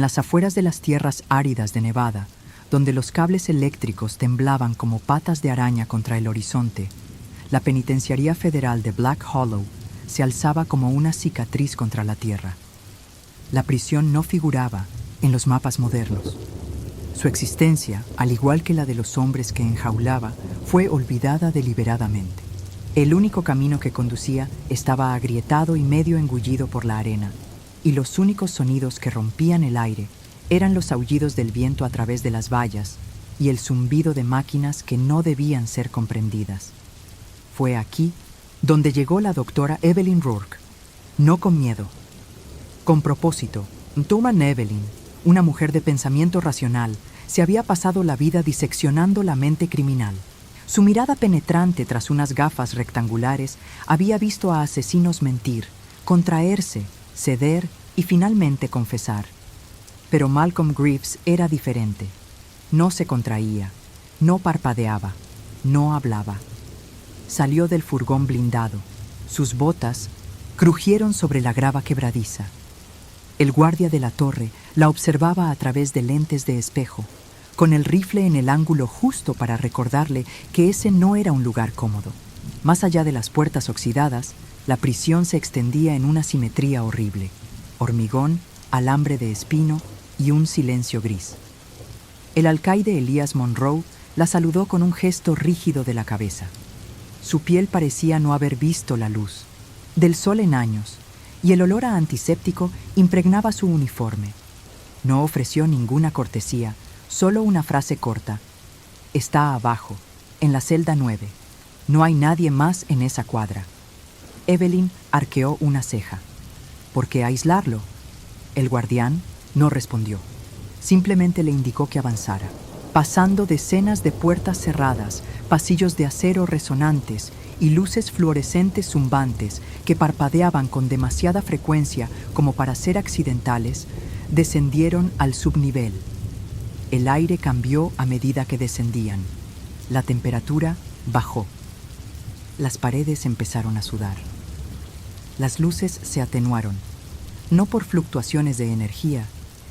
las afueras de las tierras áridas de Nevada, donde los cables eléctricos temblaban como patas de araña contra el horizonte, la penitenciaría federal de Black Hollow se alzaba como una cicatriz contra la tierra. La prisión no figuraba en los mapas modernos. Su existencia, al igual que la de los hombres que enjaulaba, fue olvidada deliberadamente. El único camino que conducía estaba agrietado y medio engullido por la arena, y los únicos sonidos que rompían el aire eran los aullidos del viento a través de las vallas y el zumbido de máquinas que no debían ser comprendidas. Fue aquí donde llegó la doctora Evelyn Rourke, no con miedo, con propósito. Thomas Evelyn, una mujer de pensamiento racional, se había pasado la vida diseccionando la mente criminal. Su mirada penetrante tras unas gafas rectangulares había visto a asesinos mentir, contraerse, ceder y finalmente confesar. Pero Malcolm Greaves era diferente. No se contraía, no parpadeaba, no hablaba. Salió del furgón blindado. Sus botas crujieron sobre la grava quebradiza. El guardia de la torre la observaba a través de lentes de espejo, con el rifle en el ángulo justo para recordarle que ese no era un lugar cómodo. Más allá de las puertas oxidadas, la prisión se extendía en una simetría horrible: hormigón, alambre de espino y un silencio gris. El alcaide Elías Monroe la saludó con un gesto rígido de la cabeza. Su piel parecía no haber visto la luz del sol en años, y el olor a antiséptico impregnaba su uniforme. No ofreció ninguna cortesía, solo una frase corta: «Está abajo, en la celda 9. No hay nadie más en esa cuadra». Evelyn arqueó una ceja. ¿Por qué aislarlo? El guardián no respondió. Simplemente le indicó que avanzara, pasando decenas de puertas cerradas, pasillos de acero resonantes y luces fluorescentes zumbantes que parpadeaban con demasiada frecuencia como para ser accidentales. Descendieron al subnivel. El aire cambió a medida que descendían. La temperatura bajó. Las paredes empezaron a sudar. Las luces se atenuaron, no por fluctuaciones de energía,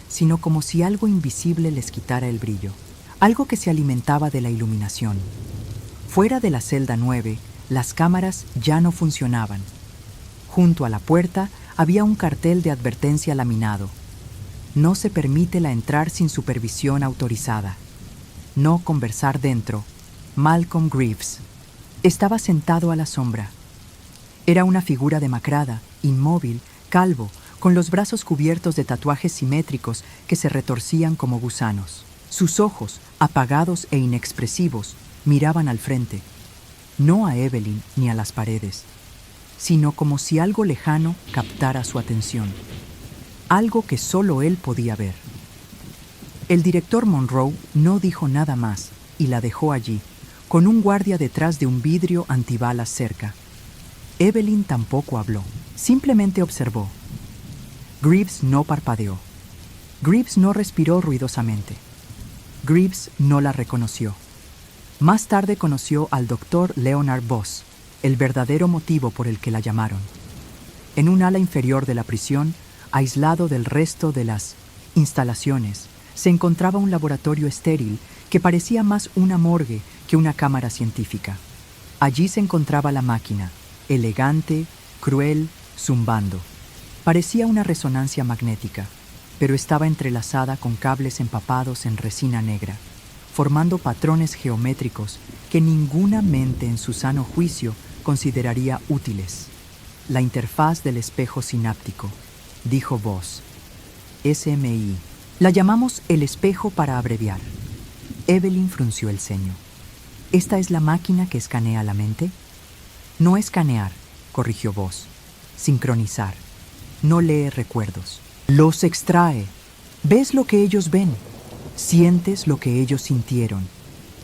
sino como si algo invisible les quitara el brillo, algo que se alimentaba de la iluminación. Fuera de la celda 9, las cámaras ya no funcionaban. Junto a la puerta había un cartel de advertencia laminado: «No se permite la entrar sin supervisión autorizada. No conversar dentro. Malcolm Greaves». Estaba sentado a la sombra. Era una figura demacrada, inmóvil, calvo, con los brazos cubiertos de tatuajes simétricos que se retorcían como gusanos. Sus ojos, apagados e inexpresivos, miraban al frente, no a Evelyn ni a las paredes, sino como si algo lejano captara su atención, algo que solo él podía ver. El director Monroe no dijo nada más y la dejó allí, con un guardia detrás de un vidrio antibalas cerca. Evelyn tampoco habló, simplemente observó. Greaves no parpadeó. Greaves no respiró ruidosamente. Greaves no la reconoció. Más tarde conoció al doctor Leonard Voss, el verdadero motivo por el que la llamaron. En un ala inferior de la prisión, aislado del resto de las instalaciones, se encontraba un laboratorio estéril que parecía más una morgue que una cámara científica. Allí se encontraba la máquina, elegante, cruel, zumbando. Parecía una resonancia magnética, pero estaba entrelazada con cables empapados en resina negra, formando patrones geométricos que ninguna mente en su sano juicio consideraría útiles. La interfaz del espejo sináptico, dijo Voss. SMI. La llamamos el espejo para abreviar. Evelyn frunció el ceño. ¿Esta es la máquina que escanea la mente? No escanear, corrigió Voss. Sincronizar. No lee recuerdos. Los extrae. Ves lo que ellos ven. Sientes lo que ellos sintieron.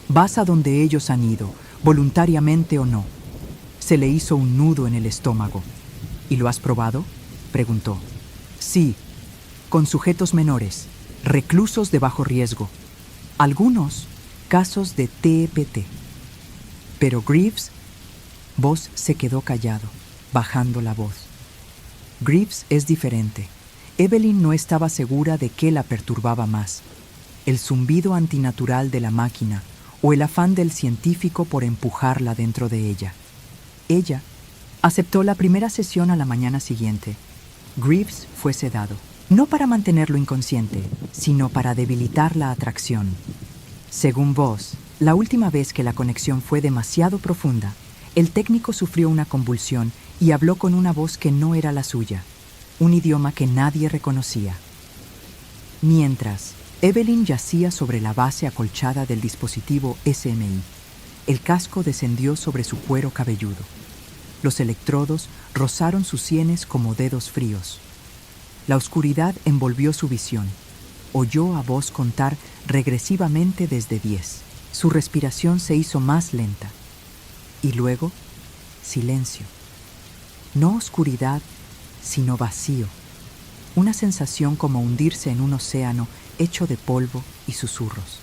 Vas a donde ellos han ido, voluntariamente o no. Se le hizo un nudo en el estómago. ¿Y lo has probado?, preguntó. Sí, con sujetos menores, reclusos de bajo riesgo. Algunos casos de TEPT. Pero Greaves... Voss se quedó callado, bajando la voz. Greaves es diferente. Evelyn no estaba segura de qué la perturbaba más: el zumbido antinatural de la máquina o el afán del científico por empujarla dentro de ella. Ella aceptó la primera sesión a la mañana siguiente. Greaves fue sedado, no para mantenerlo inconsciente, sino para debilitar la atracción. Según Voss, la última vez que la conexión fue demasiado profunda, el técnico sufrió una convulsión y habló con una voz que no era la suya, un idioma que nadie reconocía. Mientras, Evelyn yacía sobre la base acolchada del dispositivo SMI. El casco descendió sobre su cuero cabelludo. Los electrodos rozaron sus sienes como dedos fríos. La oscuridad envolvió su visión. Oyó a Voss contar regresivamente desde 10. Su respiración se hizo más lenta. Y luego, silencio. No oscuridad, sino vacío. Una sensación como hundirse en un océano hecho de polvo y susurros.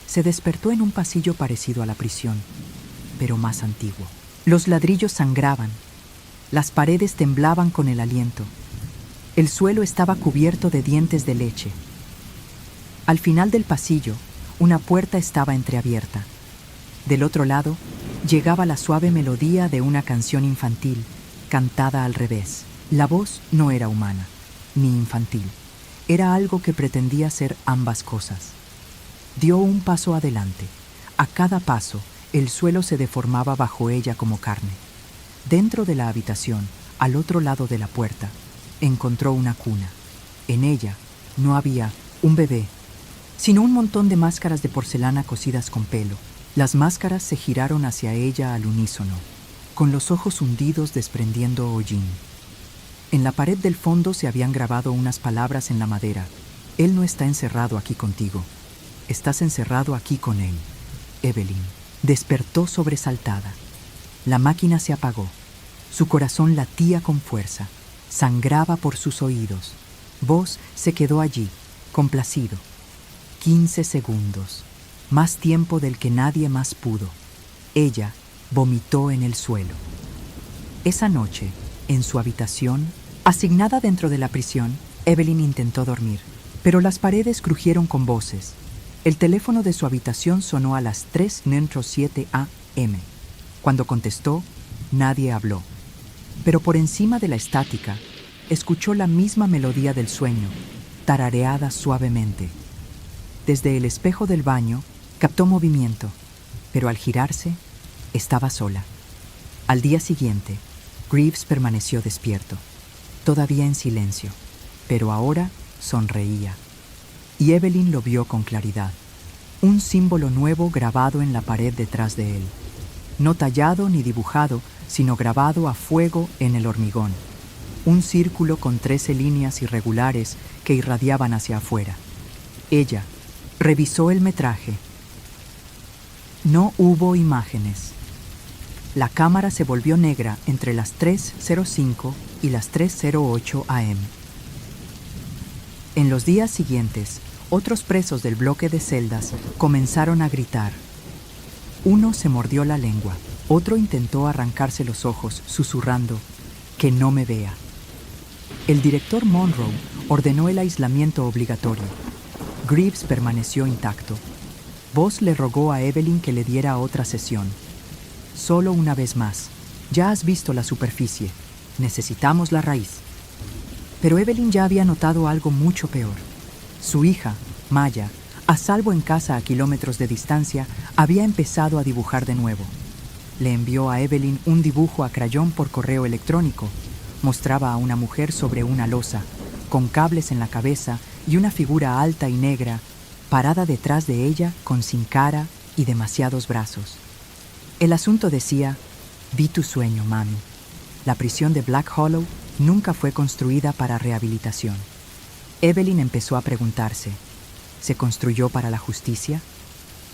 Se despertó en un pasillo parecido a la prisión, pero más antiguo. Los ladrillos sangraban. Las paredes temblaban con el aliento. El suelo estaba cubierto de dientes de leche. Al final del pasillo, una puerta estaba entreabierta. Del otro lado, llegaba la suave melodía de una canción infantil, cantada al revés. La voz no era humana, ni infantil. Era algo que pretendía ser ambas cosas. Dio un paso adelante. A cada paso, el suelo se deformaba bajo ella como carne. Dentro de la habitación, al otro lado de la puerta, encontró una cuna. En ella no había un bebé, sino un montón de máscaras de porcelana cosidas con pelo. Las máscaras se giraron hacia ella al unísono, con los ojos hundidos desprendiendo hollín. En la pared del fondo se habían grabado unas palabras en la madera. Él no está encerrado aquí contigo. Estás encerrado aquí con él. Evelyn despertó sobresaltada. La máquina se apagó. Su corazón latía con fuerza. Sangraba por sus oídos. Voss se quedó allí, complacido. 15 segundos. Más tiempo del que nadie más pudo. Ella vomitó en el suelo. Esa noche, en su habitación, asignada dentro de la prisión, Evelyn intentó dormir, pero las paredes crujieron con voces. El teléfono de su habitación sonó a las 3:07 a.m. Cuando contestó, nadie habló. Pero por encima de la estática, escuchó la misma melodía del sueño, tarareada suavemente. Desde el espejo del baño, captó movimiento, pero al girarse, estaba sola. Al día siguiente, Greaves permaneció despierto, todavía en silencio, pero ahora sonreía. Y Evelyn lo vio con claridad. Un símbolo nuevo grabado en la pared detrás de él. No tallado ni dibujado, sino grabado a fuego en el hormigón. Un círculo con 13 líneas irregulares que irradiaban hacia afuera. Ella revisó el metraje. No hubo imágenes. La cámara se volvió negra entre las 3:05 y las 3:08 am. En los días siguientes, otros presos del bloque de celdas comenzaron a gritar. Uno se mordió la lengua, otro intentó arrancarse los ojos, susurrando, «Que no me vea». El director Monroe ordenó el aislamiento obligatorio. Greaves permaneció intacto. Voss le rogó a Evelyn que le diera otra sesión. «Solo una vez más. Ya has visto la superficie. Necesitamos la raíz». Pero Evelyn ya había notado algo mucho peor. Su hija, Maya, a salvo en casa a kilómetros de distancia, había empezado a dibujar de nuevo. Le envió a Evelyn un dibujo a crayón por correo electrónico. Mostraba a una mujer sobre una losa, con cables en la cabeza y una figura alta y negra, parada detrás de ella con sin cara y demasiados brazos. El asunto decía, «Vi tu sueño, mami. La prisión de Black Hollow nunca fue construida para rehabilitación». Evelyn empezó a preguntarse, ¿se construyó para la justicia?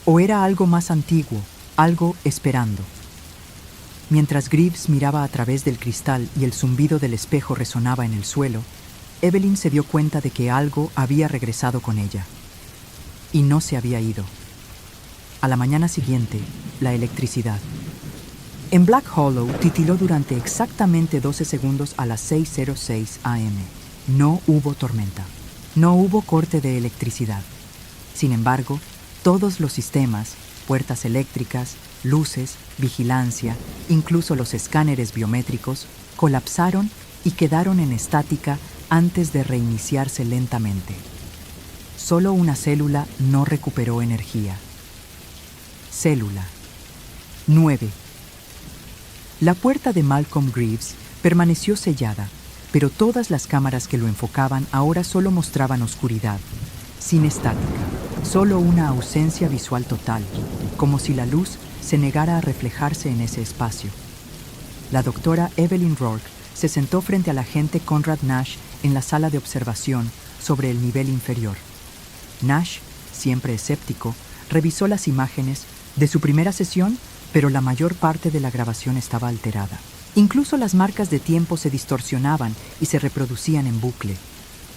¿O era algo más antiguo, algo esperando? Mientras Greaves miraba a través del cristal y el zumbido del espejo resonaba en el suelo, Evelyn se dio cuenta de que algo había regresado con ella. Y no se había ido. A la mañana siguiente, la electricidad. En Black Hollow titiló durante exactamente 12 segundos a las 6:06 am. No hubo tormenta. No hubo corte de electricidad. Sin embargo, todos los sistemas, puertas eléctricas, luces, vigilancia, incluso los escáneres biométricos, colapsaron y quedaron en estática antes de reiniciarse lentamente. Solo una célula no recuperó energía. Célula 9. La puerta de Malcolm Greaves permaneció sellada, pero todas las cámaras que lo enfocaban ahora solo mostraban oscuridad, sin estática, solo una ausencia visual total, como si la luz se negara a reflejarse en ese espacio. La doctora Evelyn Roark se sentó frente al agente Conrad Nash en la sala de observación sobre el nivel inferior. Nash, siempre escéptico, revisó las imágenes de su primera sesión, pero la mayor parte de la grabación estaba alterada. Incluso las marcas de tiempo se distorsionaban y se reproducían en bucle.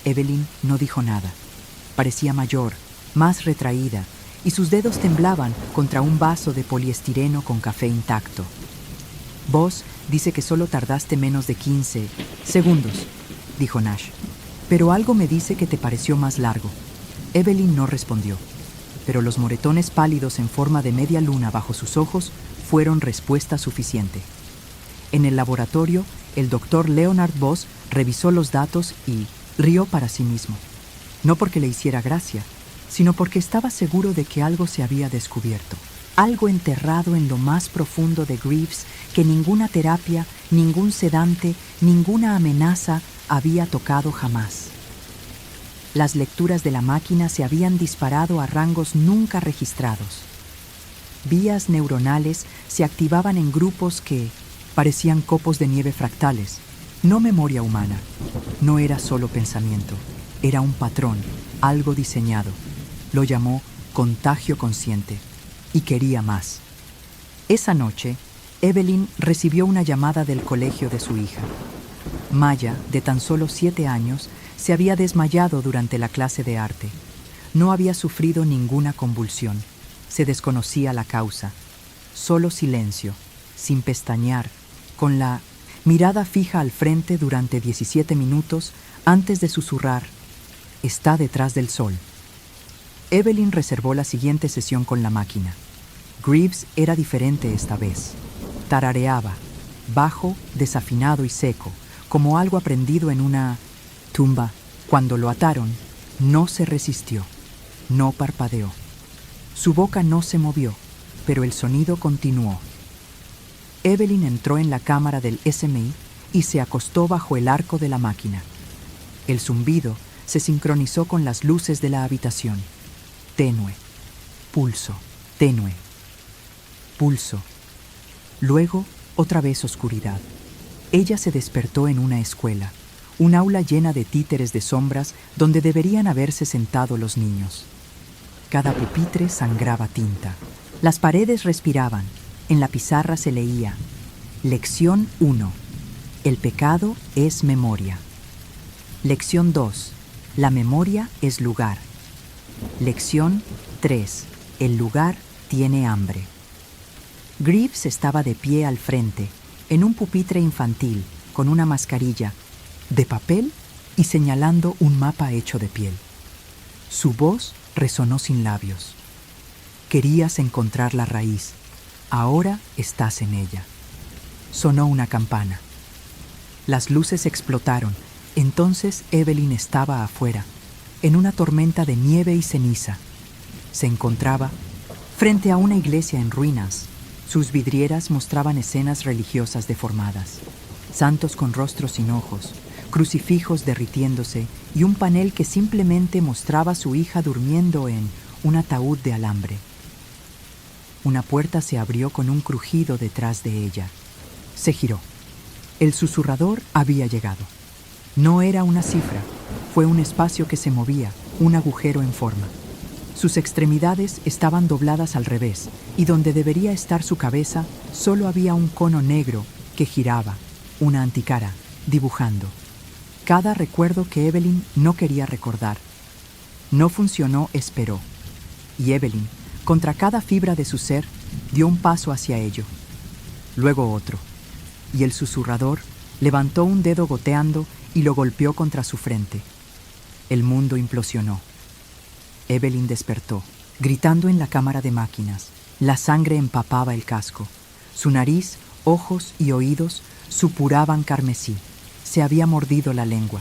Evelyn no dijo nada. Parecía mayor, más retraída, y sus dedos temblaban contra un vaso de poliestireno con café intacto. Vos dice que solo tardaste menos de 15 segundos, dijo Nash. Pero algo me dice que te pareció más largo. Evelyn no respondió, pero los moretones pálidos en forma de media luna bajo sus ojos fueron respuesta suficiente. En el laboratorio, el doctor Leonard Voss revisó los datos y rió para sí mismo. No porque le hiciera gracia, sino porque estaba seguro de que algo se había descubierto. Algo enterrado en lo más profundo de Greaves que ninguna terapia, ningún sedante, ninguna amenaza había tocado jamás. Las lecturas de la máquina se habían disparado a rangos nunca registrados. Vías neuronales se activaban en grupos que parecían copos de nieve fractales. No memoria humana. No era solo pensamiento. Era un patrón, algo diseñado. Lo llamó contagio consciente. Y quería más. Esa noche, Evelyn recibió una llamada del colegio de su hija. Maya, de tan solo 7 años, se había desmayado durante la clase de arte. No había sufrido ninguna convulsión. Se desconocía la causa. Solo silencio, sin pestañear, con la mirada fija al frente durante 17 minutos antes de susurrar: «Está detrás del sol». Evelyn reservó la siguiente sesión con la máquina. Greaves era diferente esta vez. Tarareaba, bajo, desafinado y seco, como algo aprendido en una tumba. Cuando lo ataron, no se resistió, no parpadeó. Su boca no se movió, pero el sonido continuó. Evelyn entró en la cámara del SMI y se acostó bajo el arco de la máquina. El zumbido se sincronizó con las luces de la habitación. Tenue, pulso, tenue, pulso. Luego, otra vez oscuridad. Ella se despertó en una escuela, un aula llena de títeres de sombras donde deberían haberse sentado los niños. Cada pupitre sangraba tinta. Las paredes respiraban. En la pizarra se leía: Lección 1. El pecado es memoria. Lección 2. La memoria es lugar. Lección 3. El lugar tiene hambre. Greaves estaba de pie al frente, en un pupitre infantil, con una mascarilla de papel y señalando un mapa hecho de piel. Su voz resonó sin labios. Querías encontrar la raíz. Ahora estás en ella. Sonó una campana. Las luces explotaron. Entonces Evelyn estaba afuera, en una tormenta de nieve y ceniza. Se encontraba frente a una iglesia en ruinas. Sus vidrieras mostraban escenas religiosas deformadas. Santos con rostros sin ojos, crucifijos derritiéndose y un panel que simplemente mostraba a su hija durmiendo en un ataúd de alambre. Una puerta se abrió con un crujido detrás de ella. Se giró. El susurrador había llegado. No era una cifra, fue un espacio que se movía, un agujero en forma. Sus extremidades estaban dobladas al revés, y donde debería estar su cabeza, solo había un cono negro que giraba, una anticara, dibujando. Cada recuerdo que Evelyn no quería recordar. No funcionó, esperó. Y Evelyn, contra cada fibra de su ser, dio un paso hacia ello. Luego otro. Y el susurrador Levantó un dedo goteando y lo golpeó contra su frente. El mundo implosionó. Evelyn despertó, gritando en la cámara de máquinas. La sangre empapaba el casco. Su nariz, ojos y oídos supuraban carmesí. Se había mordido la lengua.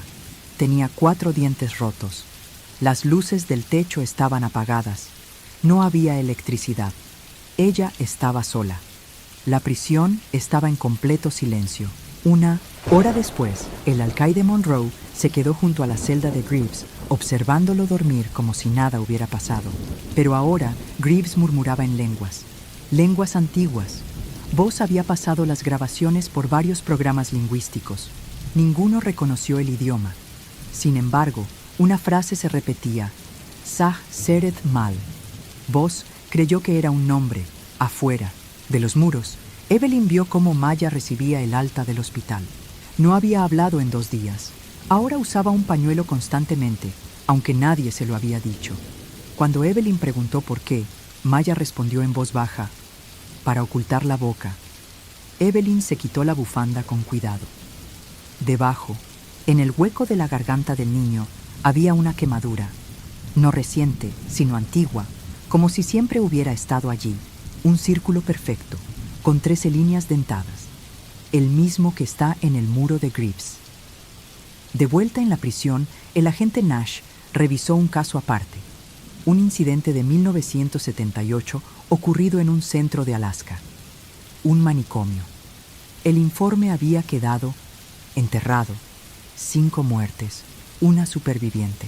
Tenía 4 dientes rotos. Las luces del techo estaban apagadas. No había electricidad. Ella estaba sola. La prisión estaba en completo silencio. Una hora después, el alcaide Monroe se quedó junto a la celda de Greaves, observándolo dormir como si nada hubiera pasado. Pero ahora Greaves murmuraba en lenguas antiguas. Voss había pasado las grabaciones por varios programas lingüísticos. Ninguno reconoció el idioma. Sin embargo, una frase se repetía: Sah Seret Mal. Voss creyó que era un nombre, afuera, de los muros. Evelyn vio cómo Maya recibía el alta del hospital. No había hablado en 2 días. Ahora usaba un pañuelo constantemente, aunque nadie se lo había dicho. Cuando Evelyn preguntó por qué, Maya respondió en voz baja: para ocultar la boca. Evelyn se quitó la bufanda con cuidado. Debajo, en el hueco de la garganta del niño, había una quemadura. No reciente, sino antigua, como si siempre hubiera estado allí. Un círculo perfecto, con 13 líneas dentadas. El mismo que está en el muro de Greaves. De vuelta en la prisión, el agente Nash revisó un caso aparte. Un incidente de 1978 ocurrido en un centro de Alaska. Un manicomio. El informe había quedado enterrado. 5 muertes, una superviviente.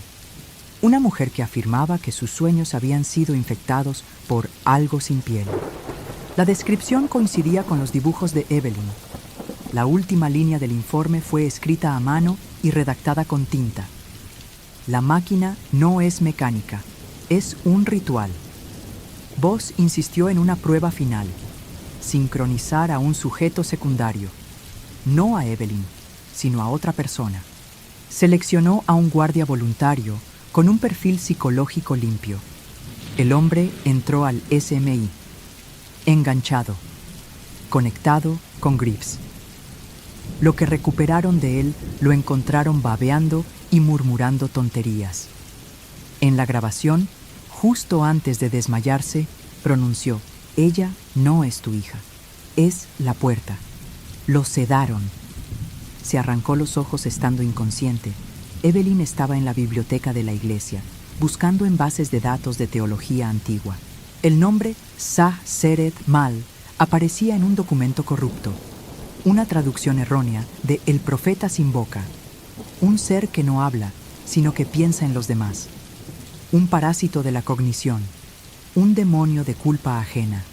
Una mujer que afirmaba que sus sueños habían sido infectados por algo sin piel. La descripción coincidía con los dibujos de Evelyn. La última línea del informe fue escrita a mano y redactada con tinta. La máquina no es mecánica, es un ritual. Voss insistió en una prueba final: sincronizar a un sujeto secundario, no a Evelyn, sino a otra persona. Seleccionó a un guardia voluntario con un perfil psicológico limpio. El hombre entró al SMI, enganchado, conectado con Greaves. Lo que recuperaron de él lo encontraron babeando y murmurando tonterías. En la grabación, justo antes de desmayarse, pronunció: ella no es tu hija, es la puerta. Lo sedaron. Se arrancó los ojos estando inconsciente. Evelyn estaba en la biblioteca de la iglesia, buscando en bases de datos de teología antigua. El nombre Sah Seret Mal aparecía en un documento corrupto. Una traducción errónea de El profeta sin boca. Un ser que no habla, sino que piensa en los demás. Un parásito de la cognición. Un demonio de culpa ajena.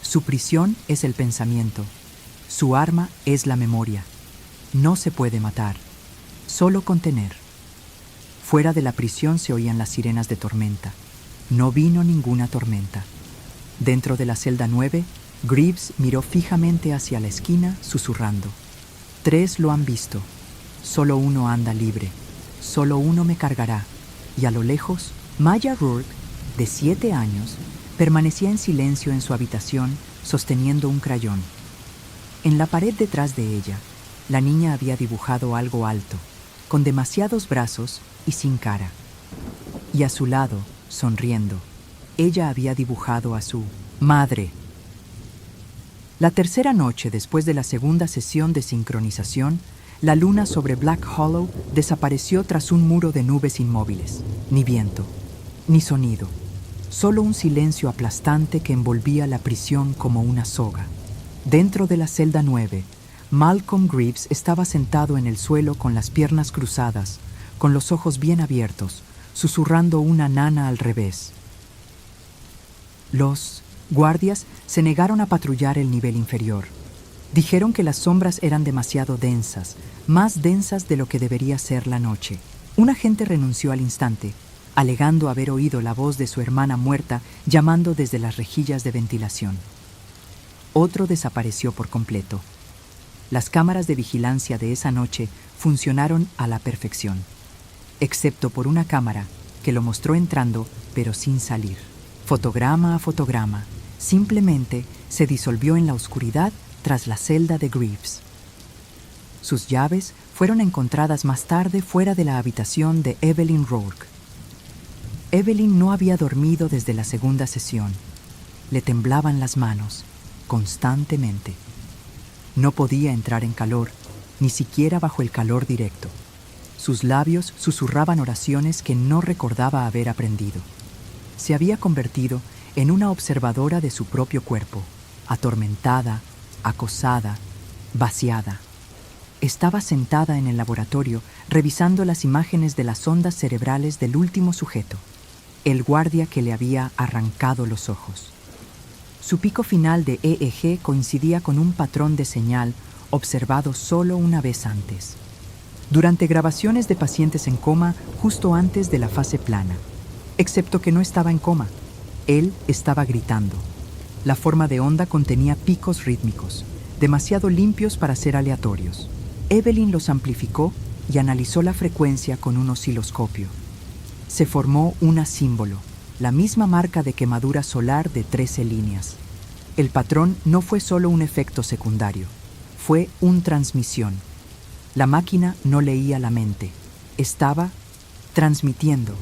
Su prisión es el pensamiento. Su arma es la memoria. No se puede matar, solo contener. Fuera de la prisión se oían las sirenas de tormenta. No vino ninguna tormenta. Dentro de la celda 9, Greaves miró fijamente hacia la esquina, susurrando: 3 lo han visto. Solo uno anda libre. Solo uno me cargará. Y a lo lejos, Maya Rourke, de 7 años, permanecía en silencio en su habitación, sosteniendo un crayón. En la pared detrás de ella, la niña había dibujado algo alto, con demasiados brazos y sin cara. Y a su lado, sonriendo, ella había dibujado a su madre. La tercera noche después de la segunda sesión de sincronización, la luna sobre Black Hollow desapareció tras un muro de nubes inmóviles. Ni viento, ni sonido, solo un silencio aplastante que envolvía la prisión como una soga. Dentro de la celda 9, Malcolm Greaves estaba sentado en el suelo con las piernas cruzadas, con los ojos bien abiertos, susurrando una nana al revés. Los guardias se negaron a patrullar el nivel inferior. Dijeron que las sombras eran demasiado densas, más densas de lo que debería ser la noche. Un agente renunció al instante, alegando haber oído la voz de su hermana muerta llamando desde las rejillas de ventilación. Otro desapareció por completo. Las cámaras de vigilancia de esa noche funcionaron a la perfección, excepto por una cámara que lo mostró entrando, pero sin salir. Fotograma a fotograma, simplemente se disolvió en la oscuridad tras la celda de Greaves. Sus llaves fueron encontradas más tarde fuera de la habitación de Evelyn Rourke. Evelyn no había dormido desde la segunda sesión. Le temblaban las manos, constantemente. No podía entrar en calor, ni siquiera bajo el calor directo. Sus labios susurraban oraciones que no recordaba haber aprendido. Se había convertido en una observadora de su propio cuerpo, atormentada, acosada, vaciada. Estaba sentada en el laboratorio revisando las imágenes de las ondas cerebrales del último sujeto, el guardia que le había arrancado los ojos. Su pico final de EEG coincidía con un patrón de señal observado solo una vez antes, durante grabaciones de pacientes en coma justo antes de la fase plana, excepto que no estaba en coma. Él estaba gritando. La forma de onda contenía picos rítmicos, demasiado limpios para ser aleatorios. Evelyn los amplificó y analizó la frecuencia con un osciloscopio. Se formó una símbolo, la misma marca de quemadura solar de 13 líneas. El patrón no fue solo un efecto secundario, fue una transmisión. La máquina no leía la mente, estaba transmitiendo.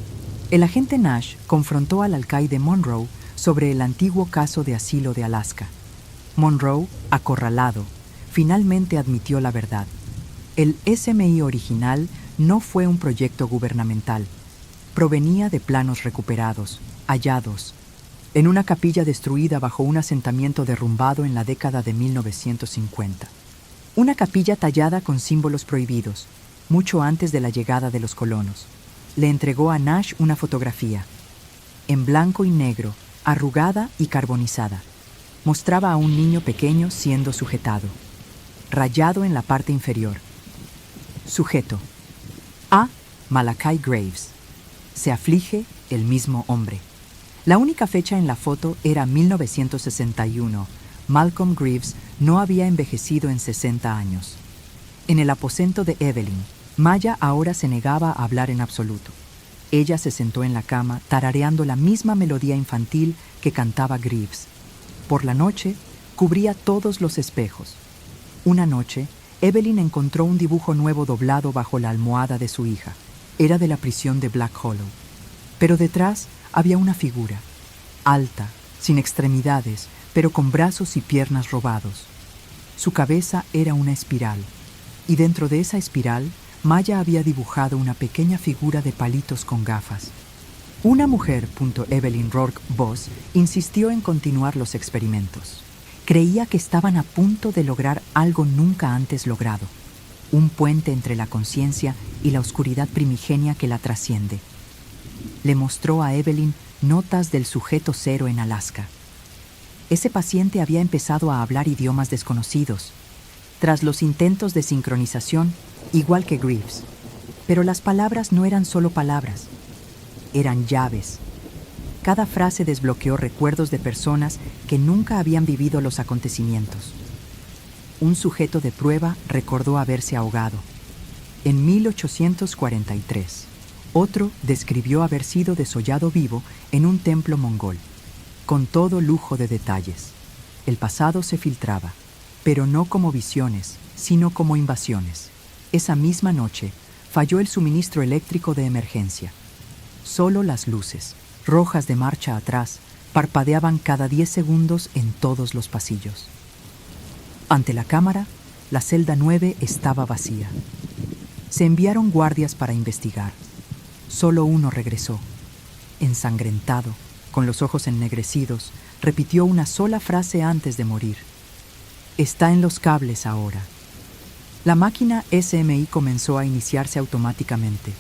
El agente Nash confrontó al alcaide Monroe sobre el antiguo caso de asilo de Alaska. Monroe, acorralado, finalmente admitió la verdad. El SMI original no fue un proyecto gubernamental. Provenía de planos recuperados, hallados, en una capilla destruida bajo un asentamiento derrumbado en la década de 1950. Una capilla tallada con símbolos prohibidos, mucho antes de la llegada de los colonos. Le entregó a Nash una fotografía, en blanco y negro, arrugada y carbonizada. Mostraba a un niño pequeño siendo sujetado, rayado en la parte inferior. Sujeto: A. Malachi Graves. Se aflige el mismo hombre. La única fecha en la foto era 1961. Malcolm Graves no había envejecido en 60 años. En el aposento de Evelyn, Maya ahora se negaba a hablar en absoluto. Ella se sentó en la cama, tarareando la misma melodía infantil que cantaba Graves. Por la noche, cubría todos los espejos. Una noche, Evelyn encontró un dibujo nuevo doblado bajo la almohada de su hija. Era de la prisión de Black Hollow. Pero detrás había una figura, alta, sin extremidades, pero con brazos y piernas robados. Su cabeza era una espiral, y dentro de esa espiral, Maya había dibujado una pequeña figura de palitos con gafas. Una mujer, Evelyn Rourke Voss, insistió en continuar los experimentos. Creía que estaban a punto de lograr algo nunca antes logrado, un puente entre la conciencia y la oscuridad primigenia que la trasciende. Le mostró a Evelyn notas del sujeto cero en Alaska. Ese paciente había empezado a hablar idiomas desconocidos, tras los intentos de sincronización, igual que Graves. Pero las palabras no eran solo palabras, eran llaves. Cada frase desbloqueó recuerdos de personas que nunca habían vivido los acontecimientos. Un sujeto de prueba recordó haberse ahogado. En 1843, otro describió haber sido desollado vivo en un templo mongol, con todo lujo de detalles. El pasado se filtraba, pero no como visiones, sino como invasiones. Esa misma noche, falló el suministro eléctrico de emergencia. Solo las luces, rojas de marcha atrás, parpadeaban cada 10 segundos en todos los pasillos. Ante la cámara, la celda 9 estaba vacía. Se enviaron guardias para investigar. Solo uno regresó. Ensangrentado, con los ojos ennegrecidos, repitió una sola frase antes de morir. Está en los cables ahora. La máquina SMI comenzó a iniciarse automáticamente.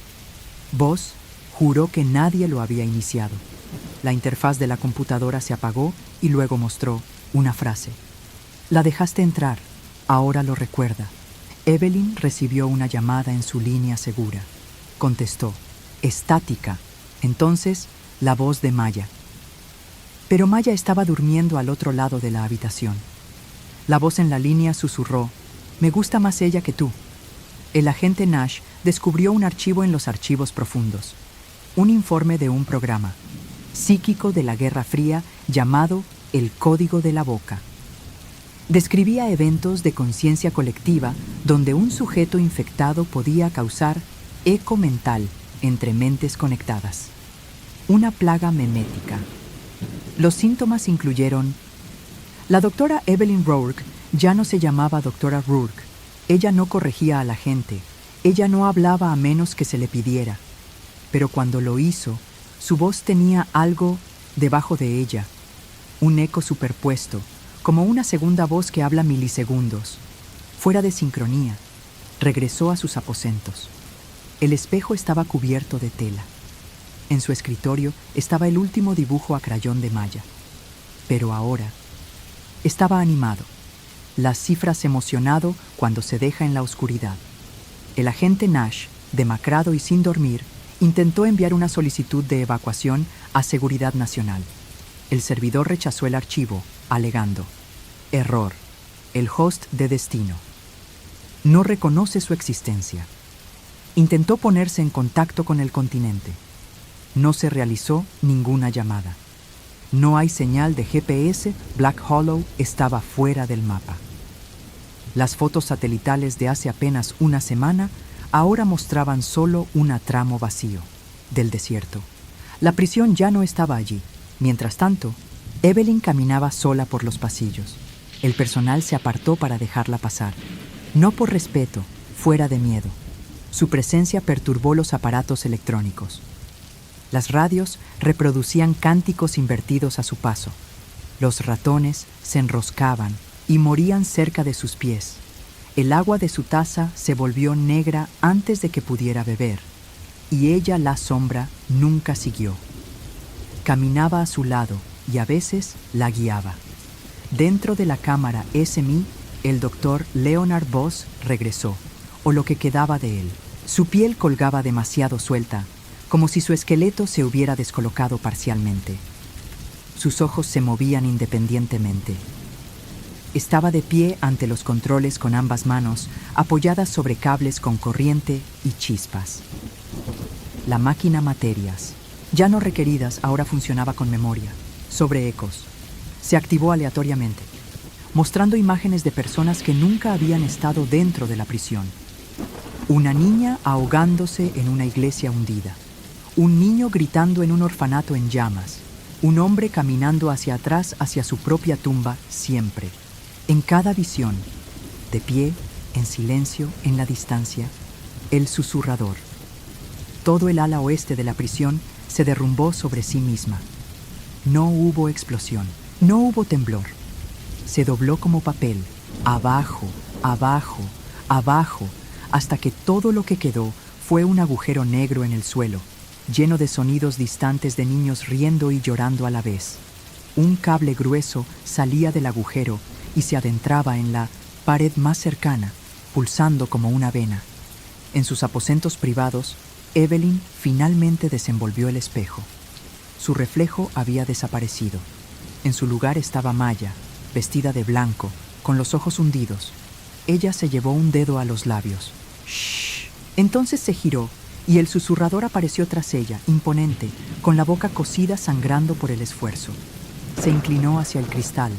Voss juró que nadie lo había iniciado. La interfaz de la computadora se apagó y luego mostró una frase. La dejaste entrar, ahora lo recuerda. Evelyn recibió una llamada en su línea segura. Contestó, estática. Entonces, la voz de Maya. Pero Maya estaba durmiendo al otro lado de la habitación. La voz en la línea susurró, me gusta más ella que tú. El agente Nash descubrió un archivo en los archivos profundos. Un informe de un programa psíquico de la Guerra Fría llamado El Código de la Boca. Describía eventos de conciencia colectiva donde un sujeto infectado podía causar eco mental entre mentes conectadas. Una plaga memética. Los síntomas incluyeron: la doctora Evelyn Rourke ya no se llamaba doctora Rourke. Ella no corregía a la gente. Ella no hablaba a menos que se le pidiera. Pero cuando lo hizo, su voz tenía algo debajo de ella, un eco superpuesto, como una segunda voz que habla milisegundos. Fuera de sincronía, regresó a sus aposentos. El espejo estaba cubierto de tela. En su escritorio estaba el último dibujo a crayón de malla. Pero ahora estaba animado. Las cifras emocionado cuando se deja en la oscuridad. El agente Nash, demacrado y sin dormir, intentó enviar una solicitud de evacuación a Seguridad Nacional. El servidor rechazó el archivo, alegando: error. El host de destino no reconoce su existencia. Intentó ponerse en contacto con el continente. No se realizó ninguna llamada. No hay señal de GPS. Black Hollow estaba fuera del mapa. Las fotos satelitales de hace apenas una semana ahora mostraban solo un tramo vacío del desierto. La prisión ya no estaba allí. Mientras tanto, Evelyn caminaba sola por los pasillos. El personal se apartó para dejarla pasar. No por respeto, fuera de miedo. Su presencia perturbó los aparatos electrónicos. Las radios reproducían cánticos invertidos a su paso. Los ratones se enroscaban y morían cerca de sus pies. El agua de su taza se volvió negra antes de que pudiera beber, y ella, la sombra, nunca siguió. Caminaba a su lado y a veces la guiaba. Dentro de la cámara SMI, el doctor Leonard Voss regresó, o lo que quedaba de él. Su piel colgaba demasiado suelta, como si su esqueleto se hubiera descolocado parcialmente. Sus ojos se movían independientemente. Estaba de pie ante los controles con ambas manos, apoyadas sobre cables con corriente y chispas. La máquina materias, ya no requeridas, ahora funcionaba con memoria, sobre ecos. Se activó aleatoriamente, mostrando imágenes de personas que nunca habían estado dentro de la prisión. Una niña ahogándose en una iglesia hundida. Un niño gritando en un orfanato en llamas. Un hombre caminando hacia atrás hacia su propia tumba siempre. En cada visión, de pie, en silencio, en la distancia, el susurrador. Todo el ala oeste de la prisión se derrumbó sobre sí misma. No hubo explosión, no hubo temblor. Se dobló como papel, abajo, abajo, abajo, hasta que todo lo que quedó fue un agujero negro en el suelo, lleno de sonidos distantes de niños riendo y llorando a la vez. Un cable grueso salía del agujero y se adentraba en la pared más cercana, pulsando como una vena. En sus aposentos privados, Evelyn finalmente desenvolvió el espejo. Su reflejo había desaparecido. En su lugar estaba Maya, vestida de blanco, con los ojos hundidos. Ella se llevó un dedo a los labios. ¡Shh! Entonces se giró y el susurrador apareció tras ella, imponente, con la boca cocida sangrando por el esfuerzo. Se inclinó hacia el cristal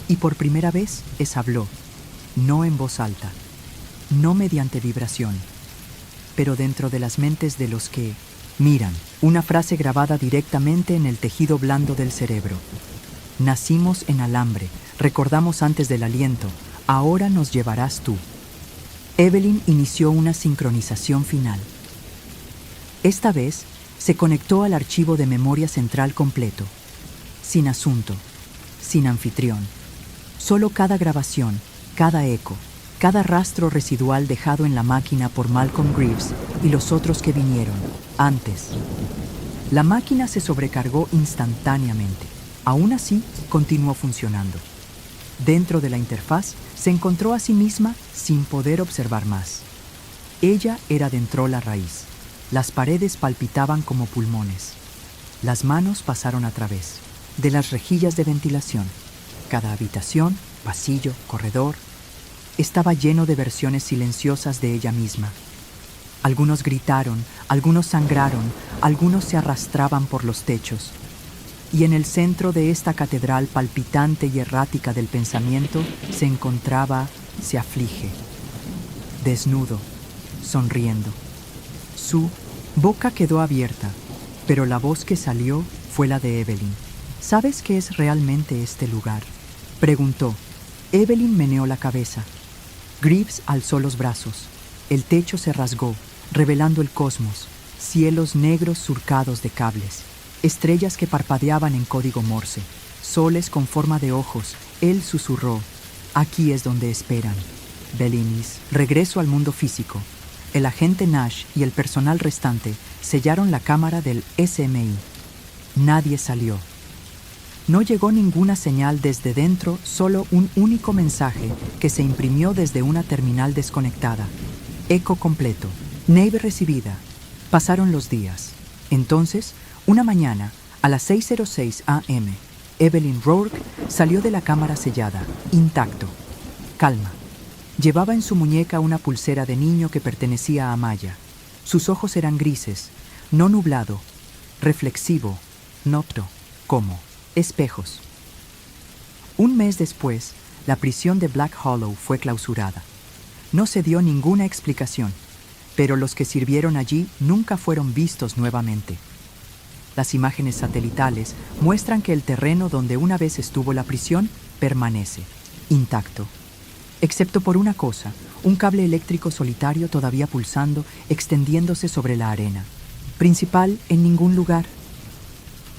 y por primera vez habló, no en voz alta, no mediante vibración, pero dentro de las mentes de los que miran, una frase grabada directamente en el tejido blando del cerebro. Nacimos en alambre, recordamos antes del aliento, ahora nos llevarás tú. Evelyn inició una sincronización final. Esta vez se conectó al archivo de memoria central completo, sin asunto, sin anfitrión. Solo cada grabación, cada eco, cada rastro residual dejado en la máquina por Malcolm Greaves y los otros que vinieron antes. La máquina se sobrecargó instantáneamente. Aún así, continuó funcionando. Dentro de la interfaz, se encontró a sí misma sin poder observar más. Ella era dentro la raíz. Las paredes palpitaban como pulmones. Las manos pasaron a través de las rejillas de ventilación. Cada habitación, pasillo, corredor, estaba lleno de versiones silenciosas de ella misma. Algunos gritaron, algunos sangraron, algunos se arrastraban por los techos. y en el centro de esta catedral palpitante y errática del pensamiento se encontraba, se aflige, desnudo, sonriendo. Su boca quedó abierta, pero la voz que salió fue la de Evelyn. ¿Sabes qué es realmente este lugar?, preguntó. Evelyn meneó la cabeza. Greaves alzó los brazos. El techo se rasgó, revelando el cosmos, cielos negros surcados de cables, estrellas que parpadeaban en código Morse, soles con forma de ojos. Él susurró: aquí es donde esperan. Bellinis, regreso al mundo físico. El agente Nash y el personal restante sellaron la cámara del SMI. Nadie salió. No llegó ninguna señal desde dentro, solo un único mensaje que se imprimió desde una terminal desconectada. Eco completo. Nave recibida. Pasaron los días. Entonces, una mañana, a las 6:06 a.m., Evelyn Rourke salió de la cámara sellada, intacto. Calma. Llevaba en su muñeca una pulsera de niño que pertenecía a Maya. Sus ojos eran grises, no nublado, reflexivo, noto, como espejos. Un mes después, la prisión de Black Hollow fue clausurada. No se dio ninguna explicación, pero los que sirvieron allí nunca fueron vistos nuevamente. Las imágenes satelitales muestran que el terreno donde una vez estuvo la prisión permanece intacto, excepto por una cosa: un cable eléctrico solitario todavía pulsando, extendiéndose sobre la arena. Principal en ningún lugar.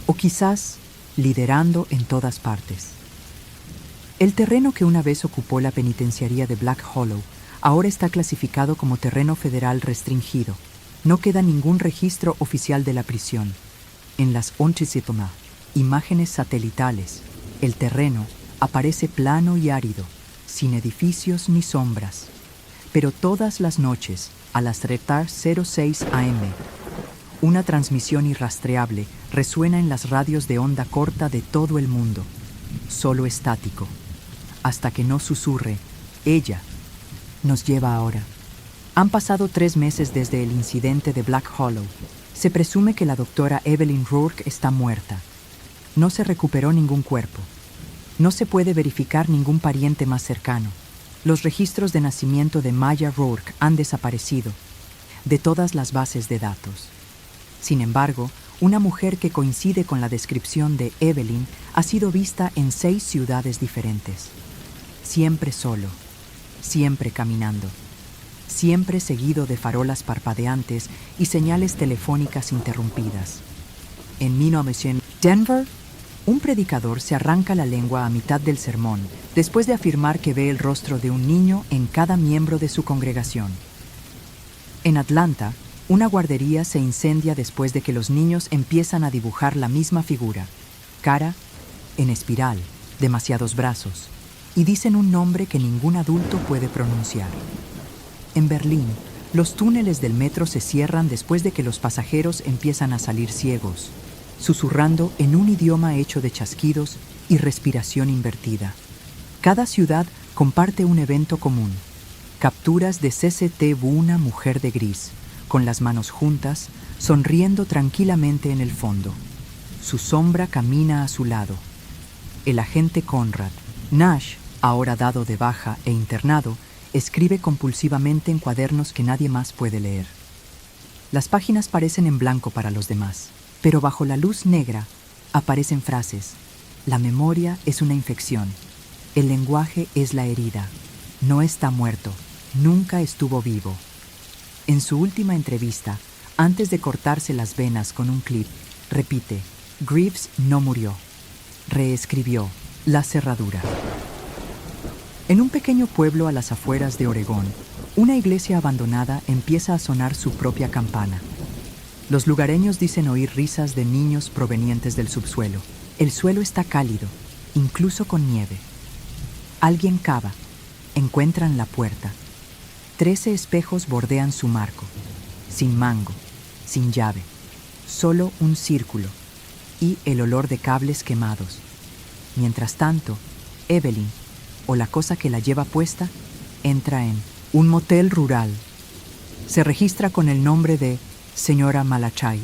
O quizás liderando en todas partes. El terreno que una vez ocupó la penitenciaría de Black Hollow ahora está clasificado como terreno federal restringido. No queda ningún registro oficial de la prisión. En las imágenes satelitales, el terreno aparece plano y árido, sin edificios ni sombras. Pero todas las noches, a las 06 a.m., una transmisión irrastreable resuena en las radios de onda corta de todo el mundo, solo estático, hasta que no susurre: ella nos lleva ahora. Han pasado 3 meses desde el incidente de Black Hollow. Se presume que la doctora Evelyn Rourke está muerta. No se recuperó ningún cuerpo. No se puede verificar ningún pariente más cercano. Los registros de nacimiento de Maya Rourke han desaparecido de todas las bases de datos. Sin embargo, una mujer que coincide con la descripción de Evelyn ha sido vista en 6 ciudades diferentes. Siempre solo, siempre caminando, siempre seguido de farolas parpadeantes y señales telefónicas interrumpidas. En 1900, Denver, un predicador se arranca la lengua a mitad del sermón después de afirmar que ve el rostro de un niño en cada miembro de su congregación. En Atlanta, una guardería se incendia después de que los niños empiezan a dibujar la misma figura, cara en espiral, demasiados brazos, y dicen un nombre que ningún adulto puede pronunciar. En Berlín, los túneles del metro se cierran después de que los pasajeros empiezan a salir ciegos, susurrando en un idioma hecho de chasquidos y respiración invertida. Cada ciudad comparte un evento común: capturas de CCT. Una mujer de gris, con las manos juntas, sonriendo tranquilamente en el fondo. Su sombra camina a su lado. El agente Conrad. Nash, ahora dado de baja e internado, escribe compulsivamente en cuadernos que nadie más puede leer. Las páginas parecen en blanco para los demás, pero bajo la luz negra aparecen frases: la memoria es una infección, el lenguaje es la herida, no está muerto, nunca estuvo vivo. En su última entrevista, antes de cortarse las venas con un clip, repite: Greaves no murió. Reescribió la cerradura. En un pequeño pueblo a las afueras de Oregón, una iglesia abandonada empieza a sonar su propia campana. Los lugareños dicen oír risas de niños provenientes del subsuelo. El suelo está cálido, incluso con nieve. Alguien cava. Encuentran la puerta. 13 espejos bordean su marco, sin mango, sin llave, solo un círculo y el olor de cables quemados. Mientras tanto, Evelyn, o la cosa que la lleva puesta, entra en un motel rural. Se registra con el nombre de señora Malachai.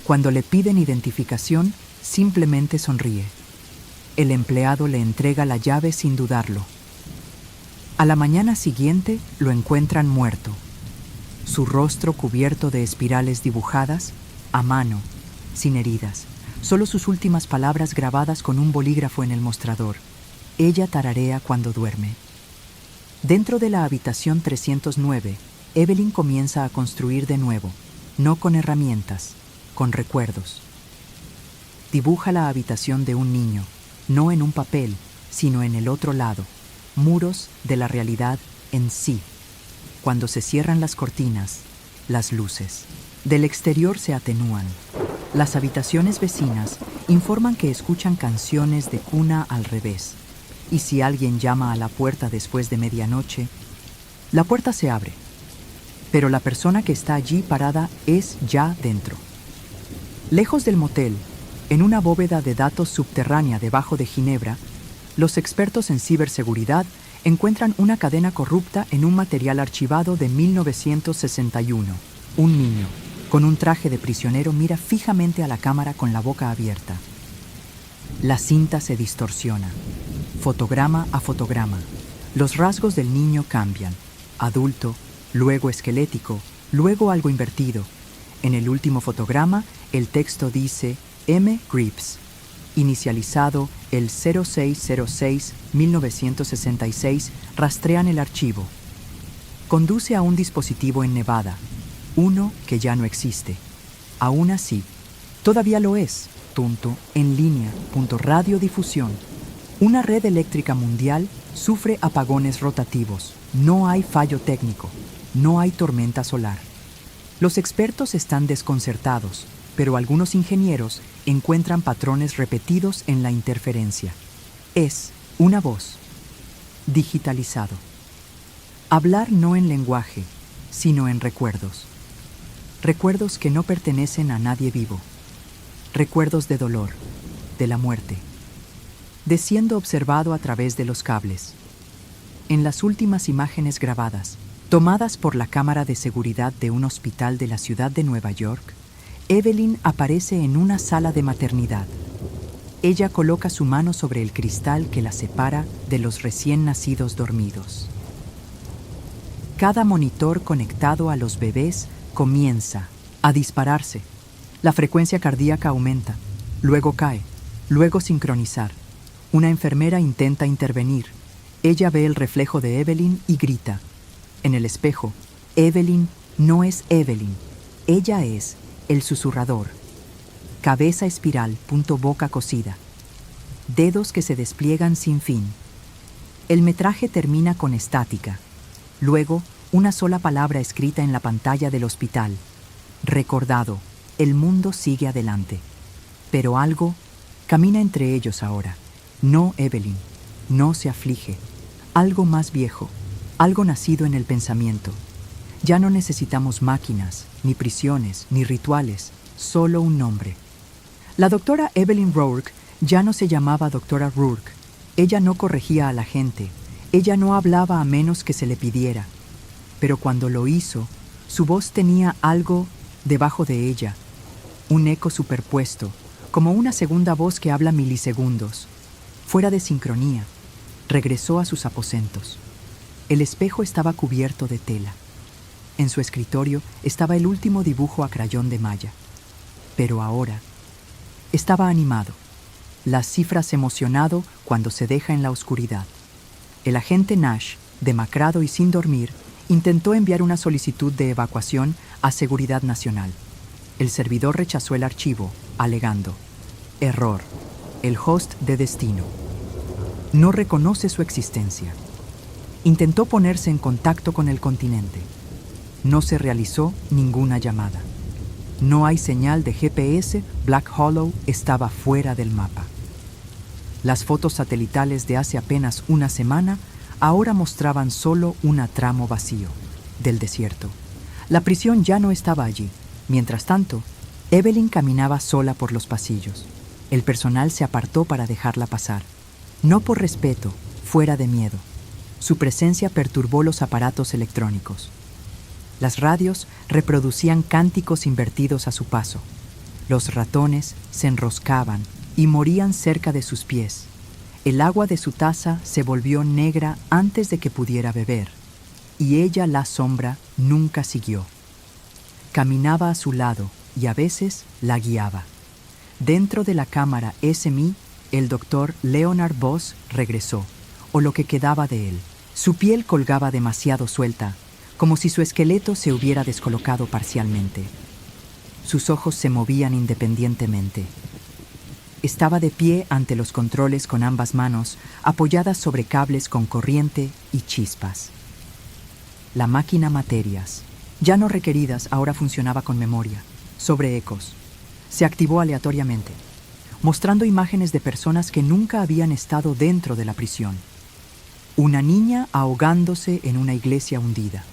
Cuando le piden identificación, simplemente sonríe. El empleado le entrega la llave sin dudarlo. A la mañana siguiente lo encuentran muerto, su rostro cubierto de espirales dibujadas, a mano, sin heridas, solo sus últimas palabras grabadas con un bolígrafo en el mostrador. Ella tararea cuando duerme. Dentro de la habitación 309, Evelyn comienza a construir de nuevo, no con herramientas, con recuerdos. Dibuja la habitación de un niño, no en un papel, sino en el otro lado, muros de la realidad en sí. Cuando se cierran las cortinas, las luces del exterior se atenúan. Las habitaciones vecinas informan que escuchan canciones de cuna al revés. Y si alguien llama a la puerta después de medianoche, la puerta se abre. Pero la persona que está allí parada es ya dentro. Lejos del motel, en una bóveda de datos subterránea debajo de Ginebra, los expertos en ciberseguridad encuentran una cadena corrupta en un material archivado de 1961. Un niño, con un traje de prisionero, mira fijamente a la cámara con la boca abierta. La cinta se distorsiona, fotograma a fotograma. Los rasgos del niño cambian, adulto, luego esquelético, luego algo invertido. En el último fotograma, el texto dice M. Greaves, inicializado el 0606-1966, rastrean el archivo. Conduce a un dispositivo en Nevada, uno que ya no existe. Aún así, todavía lo es. En línea, radiodifusión. Una red eléctrica mundial sufre apagones rotativos. No hay fallo técnico. No hay tormenta solar. Los expertos están desconcertados, pero algunos ingenieros encuentran patrones repetidos en la interferencia. Es una voz. Digitalizado. Hablar no en lenguaje, sino en recuerdos. Recuerdos que no pertenecen a nadie vivo. Recuerdos de dolor, de la muerte, de siendo observado a través de los cables. En las últimas imágenes grabadas, tomadas por la cámara de seguridad de un hospital de la ciudad de Nueva York, Evelyn aparece en una sala de maternidad. Ella coloca su mano sobre el cristal que la separa de los recién nacidos dormidos. Cada monitor conectado a los bebés comienza a dispararse. La frecuencia cardíaca aumenta, luego cae, luego sincronizar. Una enfermera intenta intervenir. Ella ve el reflejo de Evelyn y grita. En el espejo, Evelyn no es Evelyn. Ella es el susurrador. Cabeza espiral, boca cosida. Dedos que se despliegan sin fin. El metraje termina con estática. Luego, una sola palabra escrita en la pantalla del hospital. Recordado. El mundo sigue adelante. Pero algo camina entre ellos ahora. No Evelyn. No se aflige. Algo más viejo. Algo nacido en el pensamiento. Ya no necesitamos máquinas, ni prisiones, ni rituales. Solo un nombre. La doctora Evelyn Rourke ya no se llamaba doctora Rourke. Ella no corregía a la gente. Ella no hablaba a menos que se le pidiera. Pero cuando lo hizo, su voz tenía algo debajo de ella. Un eco superpuesto, como una segunda voz que habla milisegundos. Fuera de sincronía, regresó a sus aposentos. El espejo estaba cubierto de tela. En su escritorio estaba el último dibujo a crayón de malla. Pero ahora estaba animado. Las cifras emocionado cuando se deja en la oscuridad. El agente Nash, demacrado y sin dormir, intentó enviar una solicitud de evacuación a Seguridad Nacional. El servidor rechazó el archivo, alegando: error. El host de destino no reconoce su existencia. Intentó ponerse en contacto con el continente. No se realizó ninguna llamada. No hay señal de GPS. Black Hollow estaba fuera del mapa. Las fotos satelitales de hace apenas una semana ahora mostraban solo un tramo vacío del desierto. La prisión ya no estaba allí. Mientras tanto, Evelyn caminaba sola por los pasillos. El personal se apartó para dejarla pasar. No por respeto, fuera de miedo. Su presencia perturbó los aparatos electrónicos. Las radios reproducían cánticos invertidos a su paso. Los ratones se enroscaban, y morían cerca de sus pies. El agua de su taza se volvió negra antes de que pudiera beber, y ella, la sombra, nunca siguió. Caminaba a su lado y a veces la guiaba. Dentro de la cámara SMI, el doctor Leonard Voss regresó, o lo que quedaba de él. Su piel colgaba demasiado suelta, como si su esqueleto se hubiera descolocado parcialmente. Sus ojos se movían independientemente. Estaba de pie ante los controles con ambas manos, apoyadas sobre cables con corriente y chispas. La máquina materias, ya no requeridas, ahora funcionaba con memoria, sobre ecos. Se activó aleatoriamente, mostrando imágenes de personas que nunca habían estado dentro de la prisión. Una niña ahogándose en una iglesia hundida.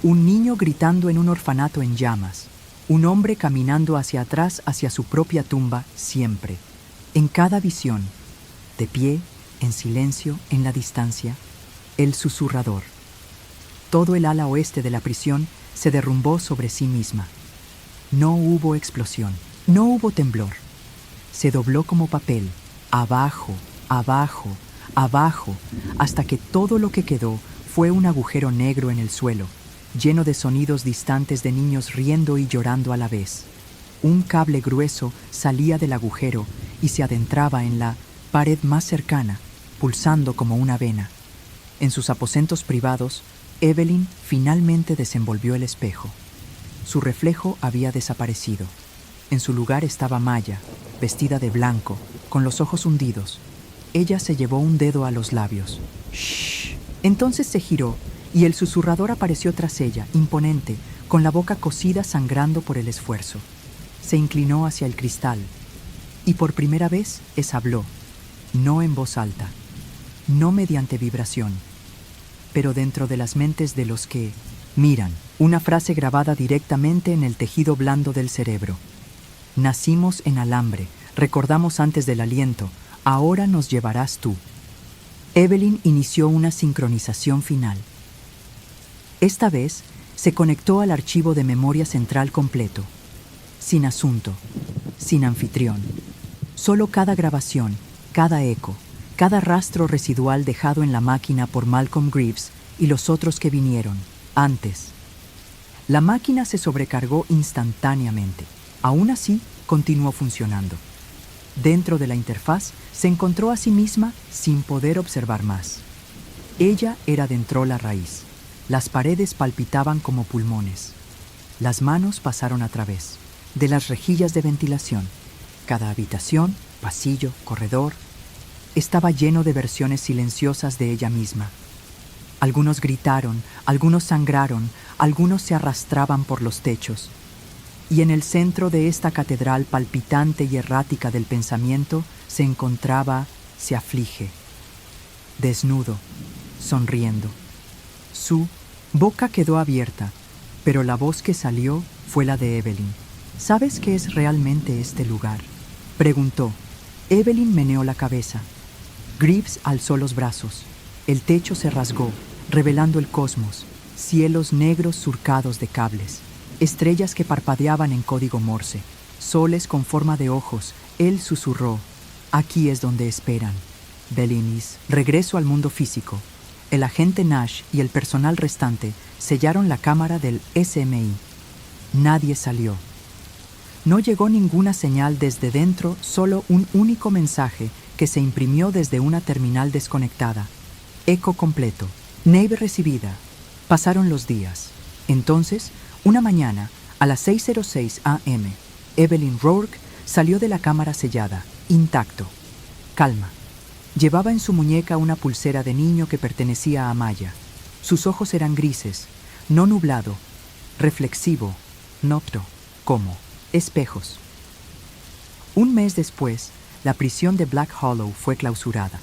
Un niño gritando en un orfanato en llamas. Un hombre caminando hacia atrás hacia su propia tumba siempre. En cada visión, de pie, en silencio, en la distancia, el susurrador. Todo el ala oeste de la prisión se derrumbó sobre sí misma. No hubo explosión, no hubo temblor. Se dobló como papel, abajo, abajo, abajo, hasta que todo lo que quedó fue un agujero negro en el suelo, lleno de sonidos distantes de niños riendo y llorando a la vez. Un cable grueso salía del agujero y se adentraba en la pared más cercana, pulsando como una vena. En sus aposentos privados, Evelyn finalmente desenvolvió el espejo. Su reflejo había desaparecido. En su lugar estaba Maya, vestida de blanco, con los ojos hundidos. Ella se llevó un dedo a los labios. ¡Shh! Entonces se giró y el susurrador apareció tras ella, imponente, con la boca cosida sangrando por el esfuerzo. Se inclinó hacia el cristal y por primera vez habló, no en voz alta, no mediante vibración, pero dentro de las mentes de los que miran, una frase grabada directamente en el tejido blando del cerebro. Nacimos en alambre, recordamos antes del aliento, ahora nos llevarás tú. Evelyn inició una sincronización final. Esta vez se conectó al archivo de memoria central completo, sin asunto, sin anfitrión. Solo cada grabación, cada eco, cada rastro residual dejado en la máquina por Malcolm Greaves y los otros que vinieron antes. La máquina se sobrecargó instantáneamente. Aún así, continuó funcionando. Dentro de la interfaz, se encontró a sí misma sin poder observar más. Ella era dentro la raíz. Las paredes palpitaban como pulmones. Las manos pasaron a través de las rejillas de ventilación. Cada habitación, pasillo, corredor, estaba lleno de versiones silenciosas de ella misma. Algunos gritaron, algunos sangraron, algunos se arrastraban por los techos. Y en el centro de esta catedral palpitante y errática del pensamiento se encontraba, se aflige, desnudo, sonriendo. Su boca quedó abierta, pero la voz que salió fue la de Evelyn. ¿Sabes qué es realmente este lugar?, preguntó. Evelyn meneó la cabeza. Greaves alzó los brazos. El techo se rasgó, revelando el cosmos, cielos negros surcados de cables, estrellas que parpadeaban en código Morse, soles con forma de ojos. Él susurró, aquí es donde esperan. Bellinis, regreso al mundo físico. El agente Nash y el personal restante sellaron la cámara del SMI. Nadie salió. No llegó ninguna señal desde dentro, solo un único mensaje que se imprimió desde una terminal desconectada. Eco completo. Nave recibida. Pasaron los días. Entonces, una mañana, a las 6:06 a.m., Evelyn Rourke salió de la cámara sellada, intacto. Calma. Llevaba en su muñeca una pulsera de niño que pertenecía a Maya. Sus ojos eran grises, no nublado, reflexivo, nocto, como espejos. Un mes después, la prisión de Black Hollow fue clausurada.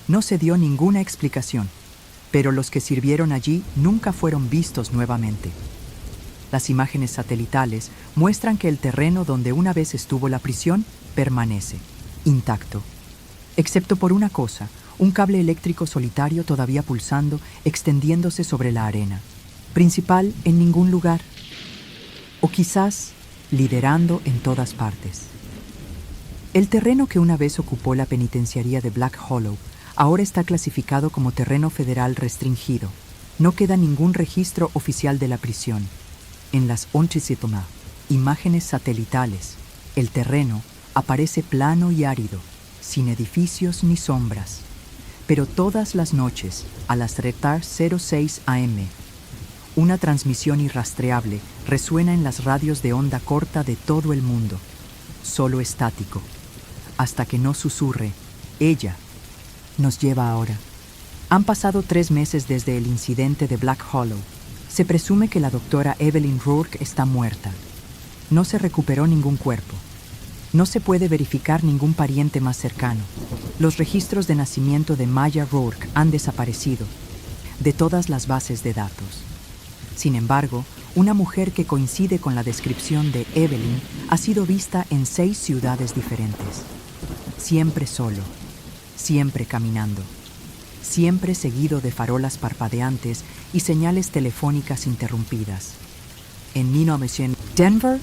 No se dio ninguna explicación, pero los que sirvieron allí nunca fueron vistos nuevamente. Las imágenes satelitales muestran que el terreno donde una vez estuvo la prisión permanece intacto, excepto por una cosa, un cable eléctrico solitario todavía pulsando, extendiéndose sobre la arena. Principal en ningún lugar, o quizás liderando en todas partes. El terreno que una vez ocupó la penitenciaría de Black Hollow ahora está clasificado como terreno federal restringido. No queda ningún registro oficial de la prisión. En las imágenes satelitales, el terreno aparece plano y árido, sin edificios ni sombras. Pero todas las noches, a las 06 am, una transmisión irrastreable resuena en las radios de onda corta de todo el mundo, solo estático, hasta que no susurre, ella nos lleva ahora. Han pasado 3 meses desde el incidente de Black Hollow. Se presume que la doctora Evelyn Rourke está muerta. No se recuperó ningún cuerpo. No se puede verificar ningún pariente más cercano. Los registros de nacimiento de Maya Rourke han desaparecido de todas las bases de datos. Sin embargo, una mujer que coincide con la descripción de Evelyn ha sido vista en 6 ciudades diferentes. Siempre solo, siempre caminando, siempre seguido de farolas parpadeantes y señales telefónicas interrumpidas. En 1900, Denver,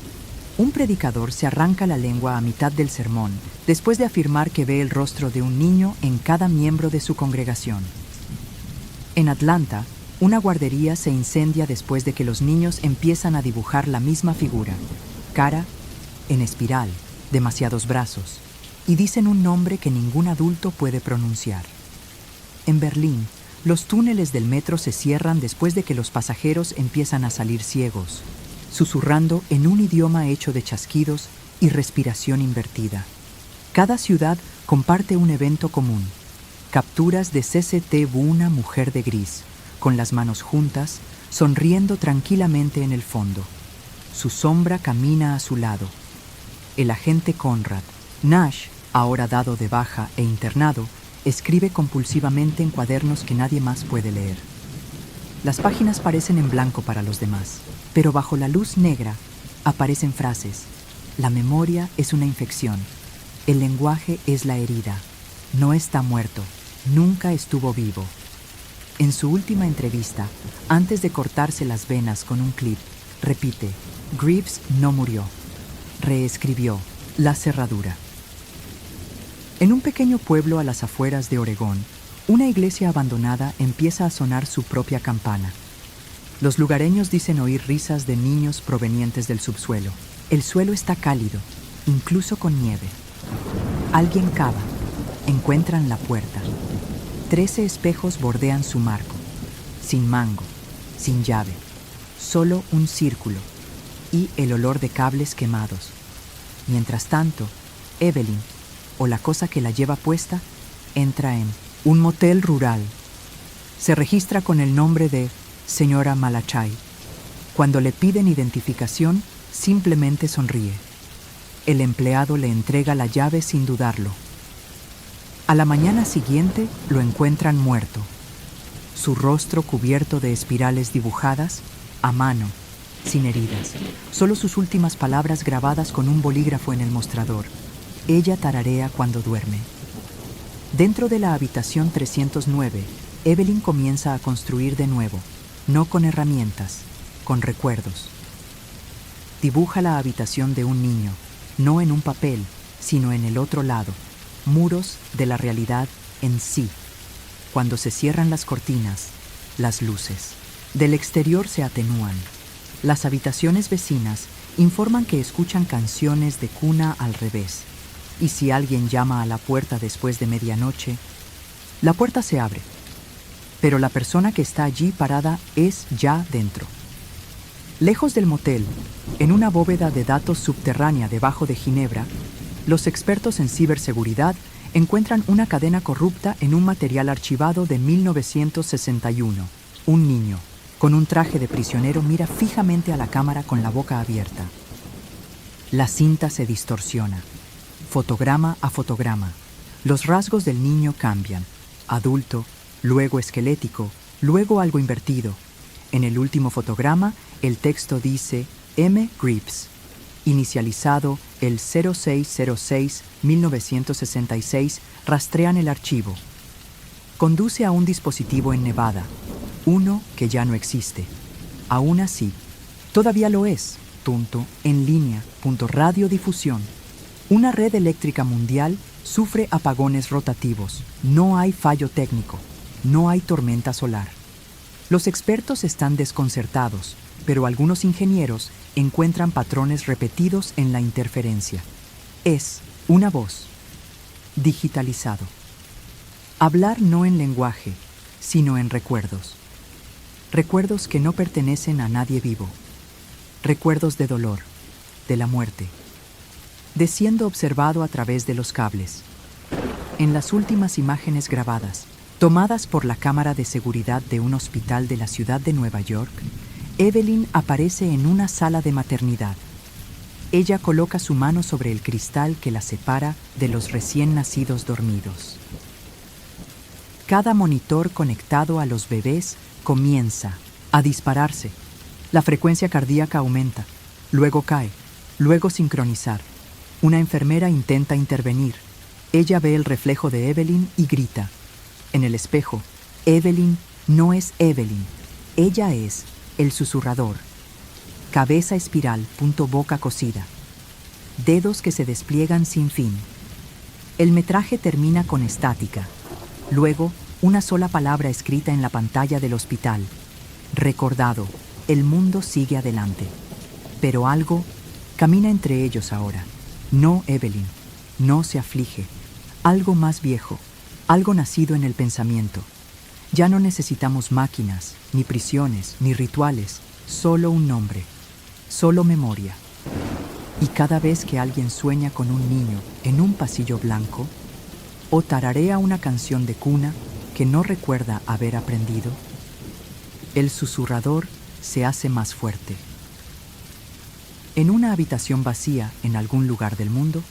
un predicador se arranca la lengua a mitad del sermón después de afirmar que ve el rostro de un niño en cada miembro de su congregación. En Atlanta, una guardería se incendia después de que los niños empiezan a dibujar la misma figura, cara en espiral, demasiados brazos, y dicen un nombre que ningún adulto puede pronunciar. En Berlín, los túneles del metro se cierran después de que los pasajeros empiezan a salir ciegos, susurrando en un idioma hecho de chasquidos y respiración invertida. Cada ciudad comparte un evento común. Capturas de CCTV, una mujer de gris, con las manos juntas, sonriendo tranquilamente en el fondo. Su sombra camina a su lado. El agente Conrad, Nash, ahora dado de baja e internado, escribe compulsivamente en cuadernos que nadie más puede leer. Las páginas parecen en blanco para los demás, pero bajo la luz negra aparecen frases. La memoria es una infección. El lenguaje es la herida. No está muerto. Nunca estuvo vivo. En su última entrevista, antes de cortarse las venas con un clip, repite, Greaves no murió. Reescribió la cerradura. En un pequeño pueblo a las afueras de Oregón, una iglesia abandonada empieza a sonar su propia campana. Los lugareños dicen oír risas de niños provenientes del subsuelo. El suelo está cálido, incluso con nieve. Alguien cava. Encuentran la puerta. 13 espejos bordean su marco. Sin mango, sin llave. Solo un círculo. Y el olor de cables quemados. Mientras tanto, Evelyn, o la cosa que la lleva puesta, entra en un motel rural. Se registra con el nombre de señora Malachai. Cuando le piden identificación, simplemente sonríe. El empleado le entrega la llave sin dudarlo. A la mañana siguiente lo encuentran muerto. Su rostro cubierto de espirales dibujadas, a mano, sin heridas. Solo sus últimas palabras grabadas con un bolígrafo en el mostrador. Ella tararea cuando duerme. Dentro de la habitación 309, Evelyn comienza a construir de nuevo, no con herramientas, con recuerdos. Dibuja la habitación de un niño, no en un papel, sino en el otro lado, muros de la realidad en sí. Cuando se cierran las cortinas, las luces del exterior se atenúan. Las habitaciones vecinas informan que escuchan canciones de cuna al revés. Y si alguien llama a la puerta después de medianoche, la puerta se abre, pero la persona que está allí parada es ya dentro. Lejos del motel, en una bóveda de datos subterránea debajo de Ginebra, los expertos en ciberseguridad encuentran una cadena corrupta en un material archivado de 1961. Un niño, con un traje de prisionero, mira fijamente a la cámara con la boca abierta. La cinta se distorsiona. Fotograma a fotograma. Los rasgos del niño cambian. Adulto, luego esquelético, luego algo invertido. En el último fotograma, el texto dice M. Greaves, inicializado el 0606-1966, rastrean el archivo. Conduce a un dispositivo en Nevada, uno que ya no existe. Aún así, todavía lo es, en línea, radiodifusión. Una red eléctrica mundial sufre apagones rotativos. No hay fallo técnico. No hay tormenta solar. Los expertos están desconcertados, pero algunos ingenieros encuentran patrones repetidos en la interferencia. Es una voz. Digitalizado. Hablar no en lenguaje, sino en recuerdos. Recuerdos que no pertenecen a nadie vivo. Recuerdos de dolor, de la muerte. De siendo observado a través de los cables. En las últimas imágenes grabadas, tomadas por la cámara de seguridad de un hospital de la ciudad de Nueva York, Evelyn aparece en una sala de maternidad. Ella coloca su mano sobre el cristal que la separa de los recién nacidos dormidos. Cada monitor conectado a los bebés comienza a dispararse. La frecuencia cardíaca aumenta, luego cae, luego sincronizar. Una enfermera intenta intervenir. Ella ve el reflejo de Evelyn y grita. En el espejo, Evelyn no es Evelyn. Ella es el susurrador. Cabeza espiral, boca cosida. Dedos que se despliegan sin fin. El metraje termina con estática. Luego, una sola palabra escrita en la pantalla del hospital. Recordado, el mundo sigue adelante. Pero algo camina entre ellos ahora. No Evelyn, no se aflige. Algo más viejo, algo nacido en el pensamiento. Ya no necesitamos máquinas, ni prisiones, ni rituales, solo un nombre, solo memoria. Y cada vez que alguien sueña con un niño en un pasillo blanco, o tararea una canción de cuna que no recuerda haber aprendido, el susurrador se hace más fuerte. En una habitación vacía en algún lugar del mundo,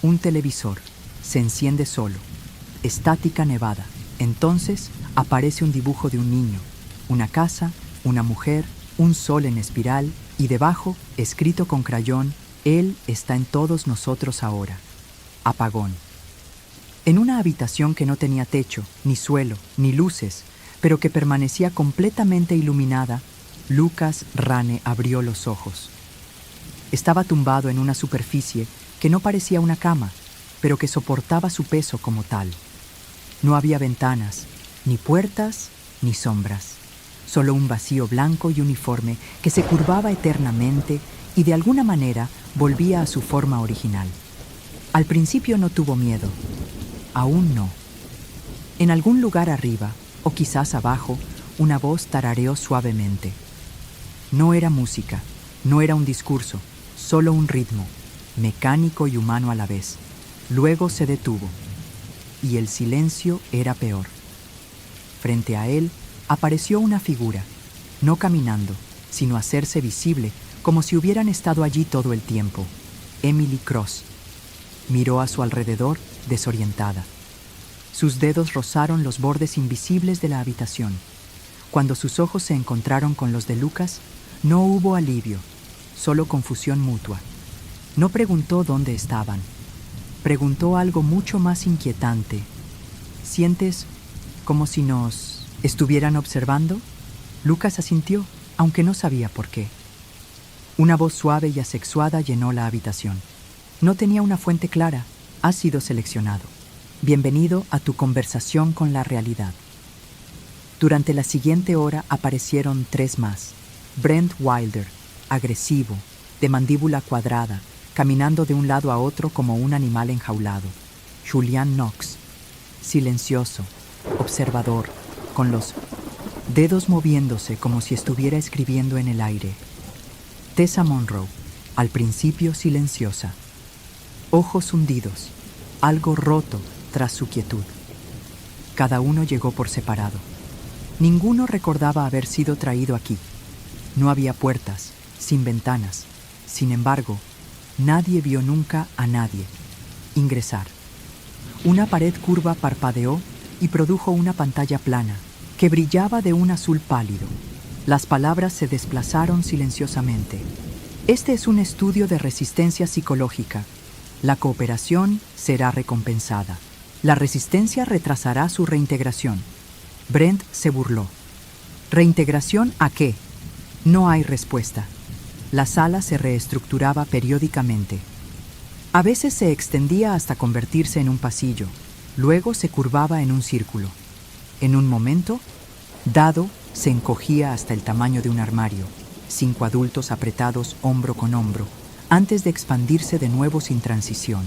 un televisor se enciende solo, estática nevada. Entonces aparece un dibujo de un niño, una casa, una mujer, un sol en espiral y debajo, escrito con crayón, Él está en todos nosotros ahora. Apagón. En una habitación que no tenía techo, ni suelo, ni luces, pero que permanecía completamente iluminada, Lucas Rane abrió los ojos. Estaba tumbado en una superficie que no parecía una cama, pero que soportaba su peso como tal. No había ventanas, ni puertas, ni sombras. Solo un vacío blanco y uniforme que se curvaba eternamente y de alguna manera volvía a su forma original. Al principio no tuvo miedo. Aún no. En algún lugar arriba, o quizás abajo, una voz tarareó suavemente. No era música, no era un discurso, solo un ritmo, mecánico y humano a la vez. Luego se detuvo, y el silencio era peor. Frente a él apareció una figura, no caminando, sino hacerse visible, como si hubieran estado allí todo el tiempo. Emily Cross. Miró a su alrededor, desorientada. Sus dedos rozaron los bordes invisibles de la habitación. Cuando sus ojos se encontraron con los de Lucas, no hubo alivio, solo confusión mutua. No preguntó dónde estaban. Preguntó algo mucho más inquietante. ¿Sientes como si nos estuvieran observando? Lucas asintió, aunque no sabía por qué. Una voz suave y asexuada llenó la habitación. No tenía una fuente clara. Has sido seleccionado. Bienvenido a tu conversación con la realidad. Durante la siguiente hora aparecieron 3 más. Brent Wilder, agresivo, de mandíbula cuadrada, caminando de un lado a otro como un animal enjaulado. Julian Knox, silencioso, observador, con los dedos moviéndose como si estuviera escribiendo en el aire. Tessa Monroe, al principio silenciosa. Ojos hundidos, algo roto tras su quietud. Cada uno llegó por separado. Ninguno recordaba haber sido traído aquí. No había puertas, sin ventanas. Sin embargo, nadie vio nunca a nadie ingresar. Una pared curva parpadeó y produjo una pantalla plana que brillaba de un azul pálido. Las palabras se desplazaron silenciosamente. Este es un estudio de resistencia psicológica. La cooperación será recompensada. La resistencia retrasará su reintegración. Brent se burló. ¿Reintegración a qué? No hay respuesta. La sala se reestructuraba periódicamente. A veces se extendía hasta convertirse en un pasillo, luego se curvaba en un círculo. En un momento dado, se encogía hasta el tamaño de un armario, 5 adultos apretados hombro con hombro, antes de expandirse de nuevo sin transición.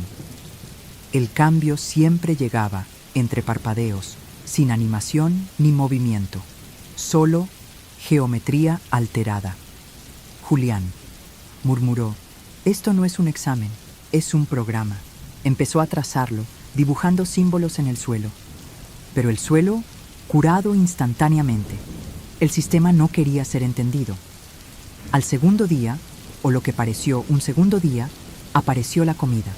El cambio siempre llegaba entre parpadeos, sin animación ni movimiento, solo geometría alterada. Julián, murmuró, esto no es un examen, es un programa. Empezó a trazarlo, dibujando símbolos en el suelo. Pero el suelo, curado instantáneamente. El sistema no quería ser entendido. Al segundo día, o lo que pareció un segundo día, apareció la comida.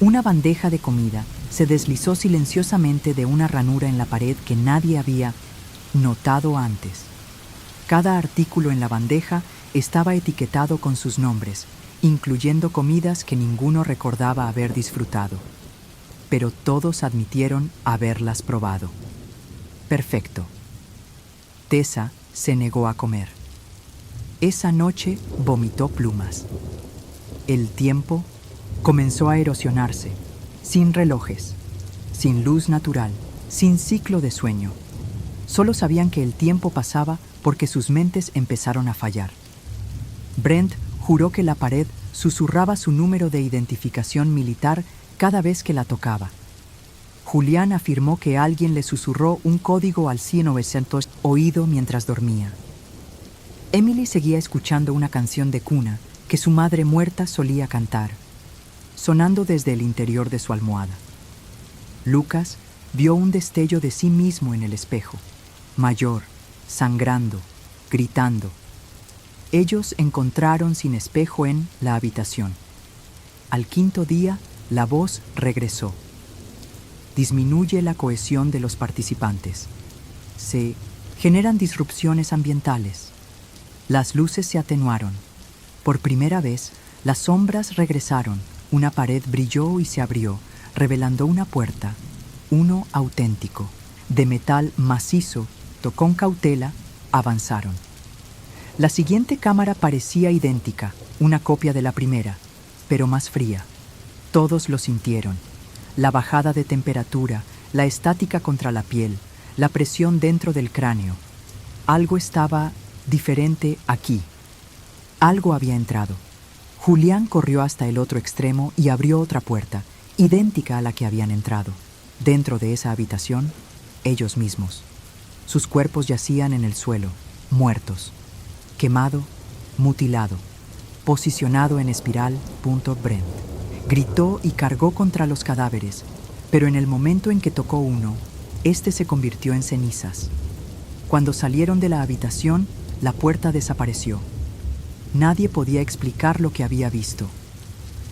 Una bandeja de comida se deslizó silenciosamente de una ranura en la pared que nadie había notado antes. Cada artículo en la bandeja estaba etiquetado con sus nombres, incluyendo comidas que ninguno recordaba haber disfrutado. Pero todos admitieron haberlas probado. Perfecto. Tessa se negó a comer. Esa noche vomitó plumas. El tiempo comenzó a erosionarse, sin relojes, sin luz natural, sin ciclo de sueño. Solo sabían que el tiempo pasaba porque sus mentes empezaron a fallar. Brent juró que la pared susurraba su número de identificación militar cada vez que la tocaba. Julián afirmó que alguien le susurró un código al 900 oído mientras dormía. Emily seguía escuchando una canción de cuna que su madre muerta solía cantar, sonando desde el interior de su almohada. Lucas vio un destello de sí mismo en el espejo, mayor, sangrando, gritando. Ellos encontraron sin espejo en la habitación. Al quinto día, la voz regresó. Disminuye la cohesión de los participantes. Se generan disrupciones ambientales. Las luces se atenuaron. Por primera vez, las sombras regresaron. Una pared brilló y se abrió, revelando una puerta, uno auténtico, de metal macizo. Con cautela, avanzaron. La siguiente cámara parecía idéntica, una copia de la primera, pero más fría. Todos lo sintieron. La bajada de temperatura, la estática contra la piel, la presión dentro del cráneo. Algo estaba diferente aquí. Algo había entrado. Julián corrió hasta el otro extremo y abrió otra puerta, idéntica a la que habían entrado. Dentro de esa habitación, ellos mismos. Sus cuerpos yacían en el suelo, muertos. Quemado, mutilado, posicionado en espiral. Brent gritó y cargó contra los cadáveres, pero en el momento en que tocó uno, este se convirtió en cenizas. Cuando salieron de la habitación, la puerta desapareció. Nadie podía explicar lo que había visto.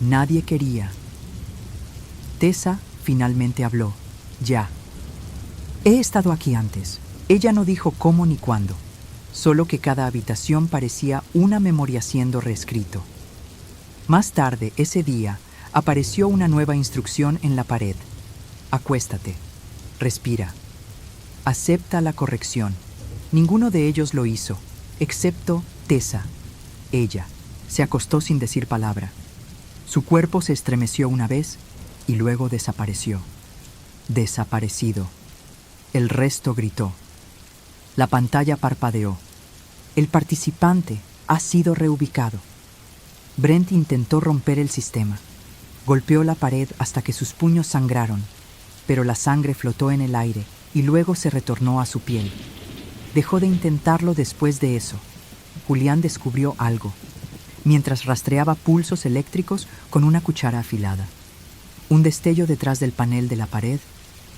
Nadie quería. Tessa finalmente habló. Ya. He estado aquí antes. Ella no dijo cómo ni cuándo, solo que cada habitación parecía una memoria siendo reescrito. Más tarde, ese día, apareció una nueva instrucción en la pared. Acuéstate. Respira. Acepta la corrección. Ninguno de ellos lo hizo, excepto Tessa. Ella se acostó sin decir palabra. Su cuerpo se estremeció una vez y luego desapareció. Desaparecido. El resto gritó. La pantalla parpadeó. El participante ha sido reubicado. Brent intentó romper el sistema. Golpeó la pared hasta que sus puños sangraron, pero la sangre flotó en el aire y luego se retornó a su piel. Dejó de intentarlo después de eso. Julián descubrió algo, mientras rastreaba pulsos eléctricos con una cuchara afilada. Un destello detrás del panel de la pared,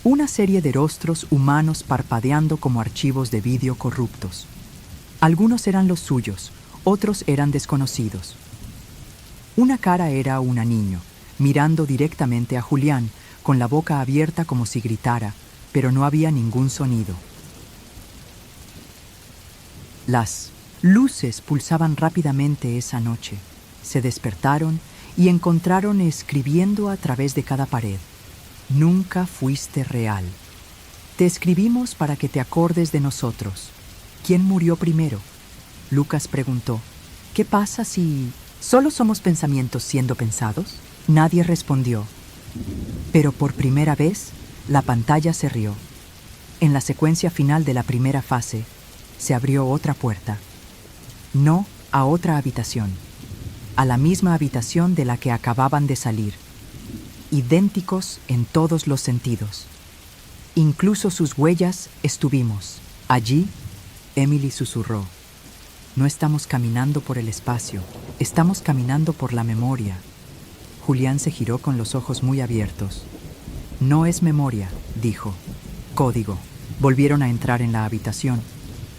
una serie de rostros humanos parpadeando como archivos de vídeo corruptos. Algunos eran los suyos, otros eran desconocidos. Una cara era un niño, mirando directamente a Julián, con la boca abierta como si gritara, pero no había ningún sonido. Las luces pulsaban rápidamente esa noche. Se despertaron y encontraron escribiendo a través de cada pared. Nunca fuiste real. Te escribimos para que te acordes de nosotros. ¿Quién murió primero? Lucas preguntó. ¿Qué pasa si solo somos pensamientos siendo pensados? Nadie respondió, pero por primera vez la pantalla se rió. En la secuencia final de la primera fase, se abrió otra puerta. No a otra habitación, a la misma habitación de la que acababan de salir. Idénticos en todos los sentidos. Incluso sus huellas estuvimos. Allí, Emily susurró. No estamos caminando por el espacio, estamos caminando por la memoria. Julián se giró con los ojos muy abiertos. No es memoria, dijo. Código. Volvieron a entrar en la habitación.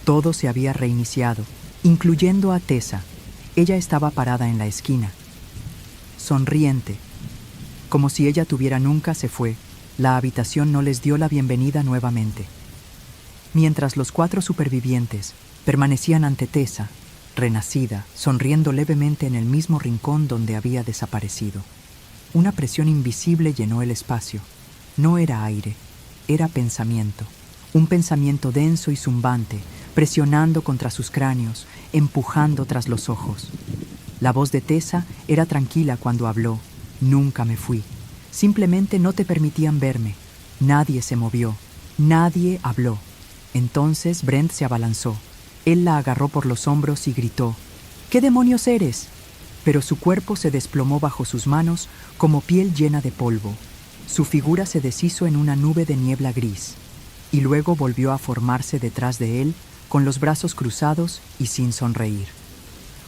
Todo se había reiniciado, incluyendo a Tessa. Ella estaba parada en la esquina, sonriente. Como si ella tuviera nunca se fue, la habitación no les dio la bienvenida nuevamente. Mientras los 4 supervivientes permanecían ante Tessa, renacida, sonriendo levemente en el mismo rincón donde había desaparecido. Una presión invisible llenó el espacio. No era aire, era pensamiento. Un pensamiento denso y zumbante, presionando contra sus cráneos, empujando tras los ojos. La voz de Tessa era tranquila cuando habló. Nunca me fui. Simplemente no te permitían verme. Nadie se movió. Nadie habló. Entonces Brent se abalanzó. Él la agarró por los hombros y gritó, ¿qué demonios eres? Pero su cuerpo se desplomó bajo sus manos como piel llena de polvo. Su figura se deshizo en una nube de niebla gris, y luego volvió a formarse detrás de él, con los brazos cruzados y sin sonreír.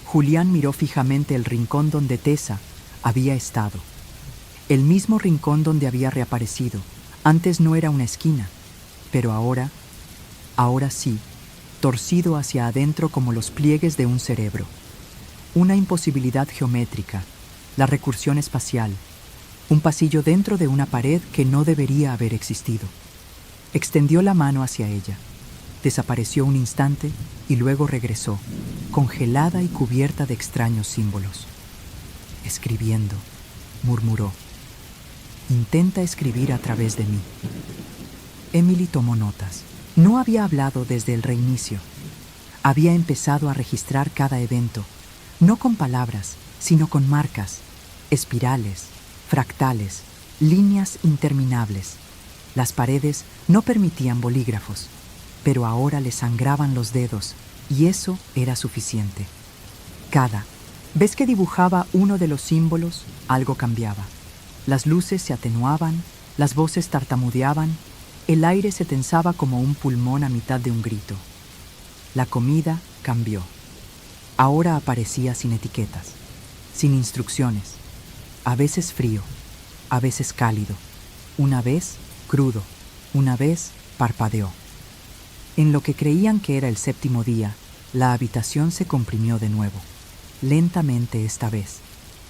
Julián miró fijamente el rincón donde Tessa había estado. El mismo rincón donde había reaparecido. Antes no era una esquina, pero ahora sí, torcido hacia adentro como los pliegues de un cerebro. Una imposibilidad geométrica, la recursión espacial, un pasillo dentro de una pared que no debería haber existido. Extendió la mano hacia ella. Desapareció un instante y luego regresó, congelada y cubierta de extraños símbolos. Escribiendo, murmuró. Intenta escribir a través de mí. Emily tomó notas. No había hablado desde el reinicio. Había empezado a registrar cada evento, no con palabras, sino con marcas, espirales, fractales, líneas interminables. Las paredes no permitían bolígrafos, pero ahora le sangraban los dedos, y eso era suficiente. Cada vez que dibujaba uno de los símbolos, algo cambiaba. Las luces se atenuaban, las voces tartamudeaban, el aire se tensaba como un pulmón a mitad de un grito. La comida cambió. Ahora aparecía sin etiquetas, sin instrucciones. A veces frío, a veces cálido. Una vez crudo, una vez parpadeó. En lo que creían que era el 7º día, la habitación se comprimió de nuevo. Lentamente esta vez,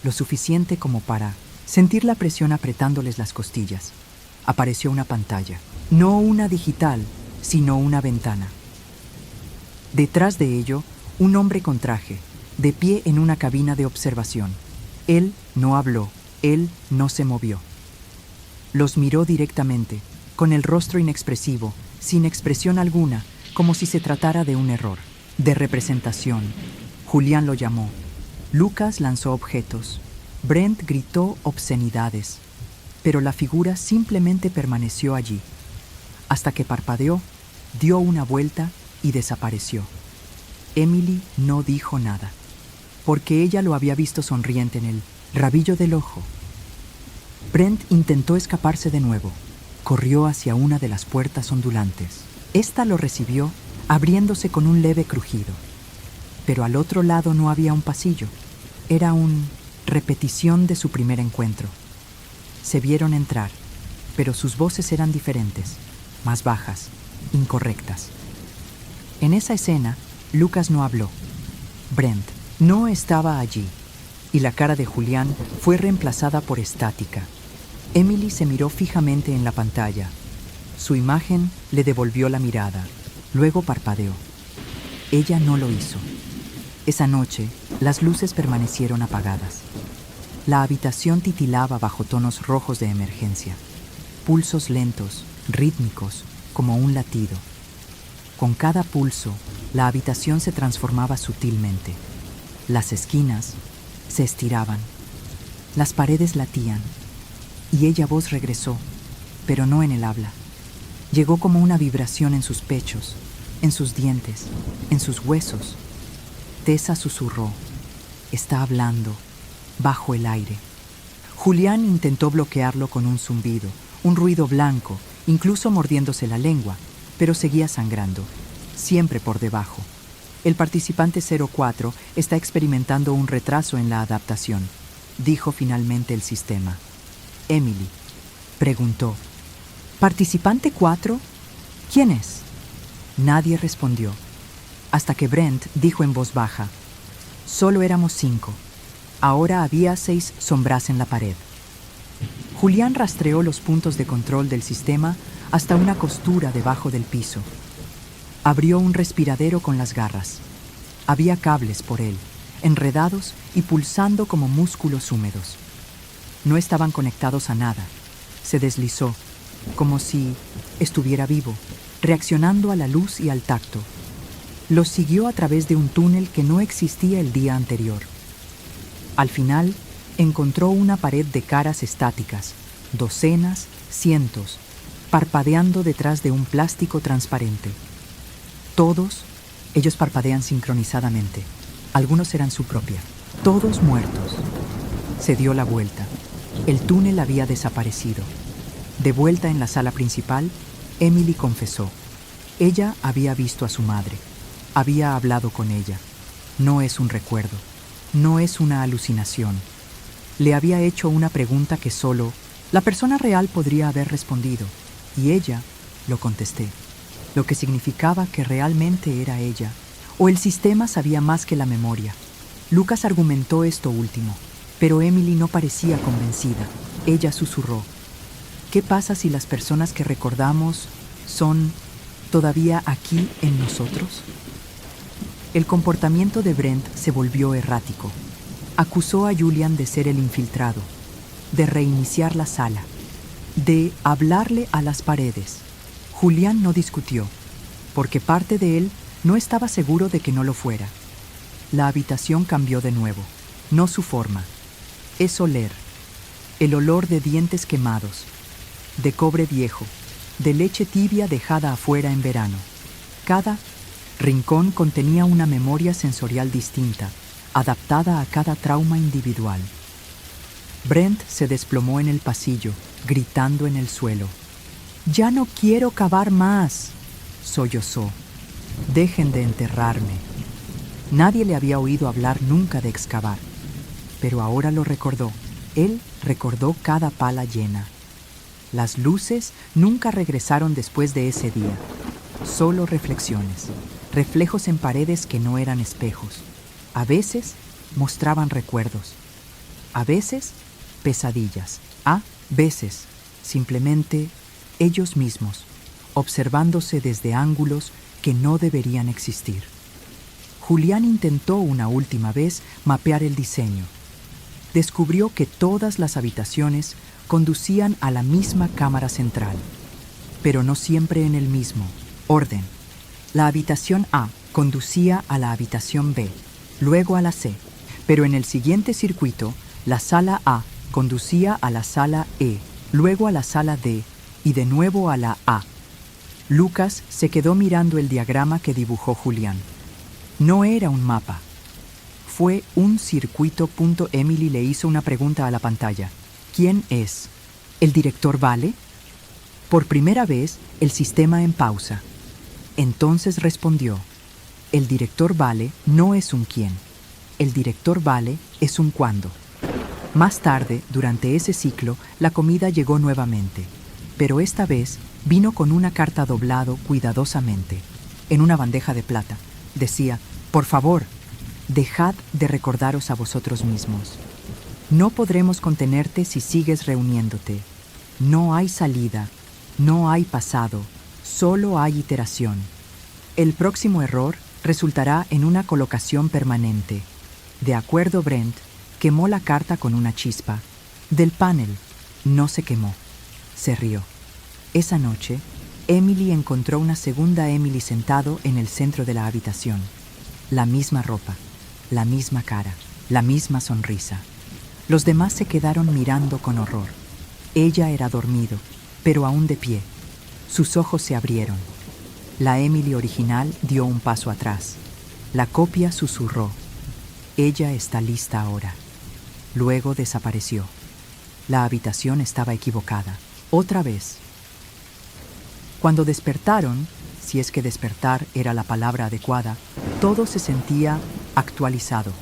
lo suficiente como para sentir la presión apretándoles las costillas. Apareció una pantalla. No una digital, sino una ventana. Detrás de ello, un hombre con traje, de pie en una cabina de observación. Él no habló, él no se movió. Los miró directamente, con el rostro inexpresivo, sin expresión alguna, como si se tratara de un error, de representación. Julián lo llamó. Lucas lanzó objetos. Brent gritó obscenidades. Pero la figura simplemente permaneció allí, hasta que parpadeó, dio una vuelta y desapareció. Emily no dijo nada, porque ella lo había visto sonriente en el rabillo del ojo. Brent intentó escaparse de nuevo. Corrió hacia una de las puertas ondulantes. Esta lo recibió, abriéndose con un leve crujido. Pero al otro lado no había un pasillo. Era una repetición de su primer encuentro. Se vieron entrar, pero sus voces eran diferentes, más bajas, incorrectas. En esa escena, Lucas no habló. Brent no estaba allí, y la cara de Julián fue reemplazada por estática. Emily se miró fijamente en la pantalla. Su imagen le devolvió la mirada, luego parpadeó. Ella no lo hizo. Esa noche, las luces permanecieron apagadas. La habitación titilaba bajo tonos rojos de emergencia. Pulsos lentos, rítmicos, como un latido. Con cada pulso, la habitación se transformaba sutilmente. Las esquinas se estiraban. Las paredes latían, y ella voz regresó, pero no en el habla. Llegó como una vibración en sus pechos, en sus dientes, en sus huesos. Tessa susurró, está hablando, bajo el aire. Julián intentó bloquearlo con un zumbido, un ruido blanco, incluso mordiéndose la lengua, pero seguía sangrando, siempre por debajo. El participante 04 está experimentando un retraso en la adaptación, dijo finalmente el sistema. Emily preguntó, ¿Participante 4? ¿Quién es? Nadie respondió, hasta que Brent dijo en voz baja, solo éramos 5. Ahora había 6 sombras en la pared. Julián rastreó los puntos de control del sistema hasta una costura debajo del piso. Abrió un respiradero con las garras. Había cables por él, enredados y pulsando como músculos húmedos. No estaban conectados a nada. Se deslizó, como si estuviera vivo, reaccionando a la luz y al tacto. Los siguió a través de un túnel que no existía el día anterior. Al final, encontró una pared de caras estáticas, docenas, cientos, parpadeando detrás de un plástico transparente. Todos, ellos parpadean sincronizadamente. Algunos eran su propia. Todos muertos. Se dio la vuelta. El túnel había desaparecido. De vuelta en la sala principal, Emily confesó. Ella había visto a su madre. Había hablado con ella. No es un recuerdo. No es una alucinación. Le había hecho una pregunta que solo la persona real podría haber respondido. Y ella lo contesté. Lo que significaba que realmente era ella, o el sistema sabía más que la memoria. Lucas argumentó esto último, pero Emily no parecía convencida. Ella susurró, ¿qué pasa si las personas que recordamos son todavía aquí en nosotros? El comportamiento de Brent se volvió errático. Acusó a Julian de ser el infiltrado, de reiniciar la sala, de hablarle a las paredes. Julián no discutió, porque parte de él no estaba seguro de que no lo fuera. La habitación cambió de nuevo, no su forma. Es oler, el olor de dientes quemados, de cobre viejo, de leche tibia dejada afuera en verano. Cada rincón contenía una memoria sensorial distinta, adaptada a cada trauma individual. Brent se desplomó en el pasillo, gritando en el suelo. «Ya no quiero cavar más», sollozó. «Dejen de enterrarme». Nadie le había oído hablar nunca de excavar, pero ahora lo recordó. Él recordó cada pala llena. Las luces nunca regresaron después de ese día. Solo reflexiones, reflejos en paredes que no eran espejos. A veces mostraban recuerdos, a veces pesadillas, a veces simplemente ellos mismos, observándose desde ángulos que no deberían existir. Julián intentó una última vez mapear el diseño. Descubrió que todas las habitaciones conducían a la misma cámara central, pero no siempre en el mismo orden. La habitación A conducía a la habitación B, luego a la C, pero en el siguiente circuito, la sala A conducía a la sala E, luego a la sala D y de nuevo a la A. Lucas se quedó mirando el diagrama que dibujó Julián. No era un mapa. Fue un circuito. Emily le hizo una pregunta a la pantalla. ¿Quién es? ¿El director Vale? Por primera vez, el sistema en pausa. Entonces respondió, el director Vale no es un quién. El director Vale es un cuándo. Más tarde, durante ese ciclo, la comida llegó nuevamente, pero esta vez vino con una carta doblado cuidadosamente, en una bandeja de plata. Decía, por favor, dejad de recordaros a vosotros mismos. No podremos contenerte si sigues reuniéndote. No hay salida, no hay pasado, solo hay iteración. El próximo error resultará en una colocación permanente. De acuerdo, Brent quemó la carta con una chispa. Del panel no se quemó, se rió. Esa noche, Emily encontró una segunda Emily sentado en el centro de la habitación. La misma ropa, la misma cara, la misma sonrisa. Los demás se quedaron mirando con horror. Ella era dormido, pero aún de pie. Sus ojos se abrieron. La Emily original dio un paso atrás. La copia susurró: «Ella está lista ahora». Luego desapareció. La habitación estaba equivocada. Otra vez. Cuando despertaron, si es que despertar era la palabra adecuada, todo se sentía actualizado.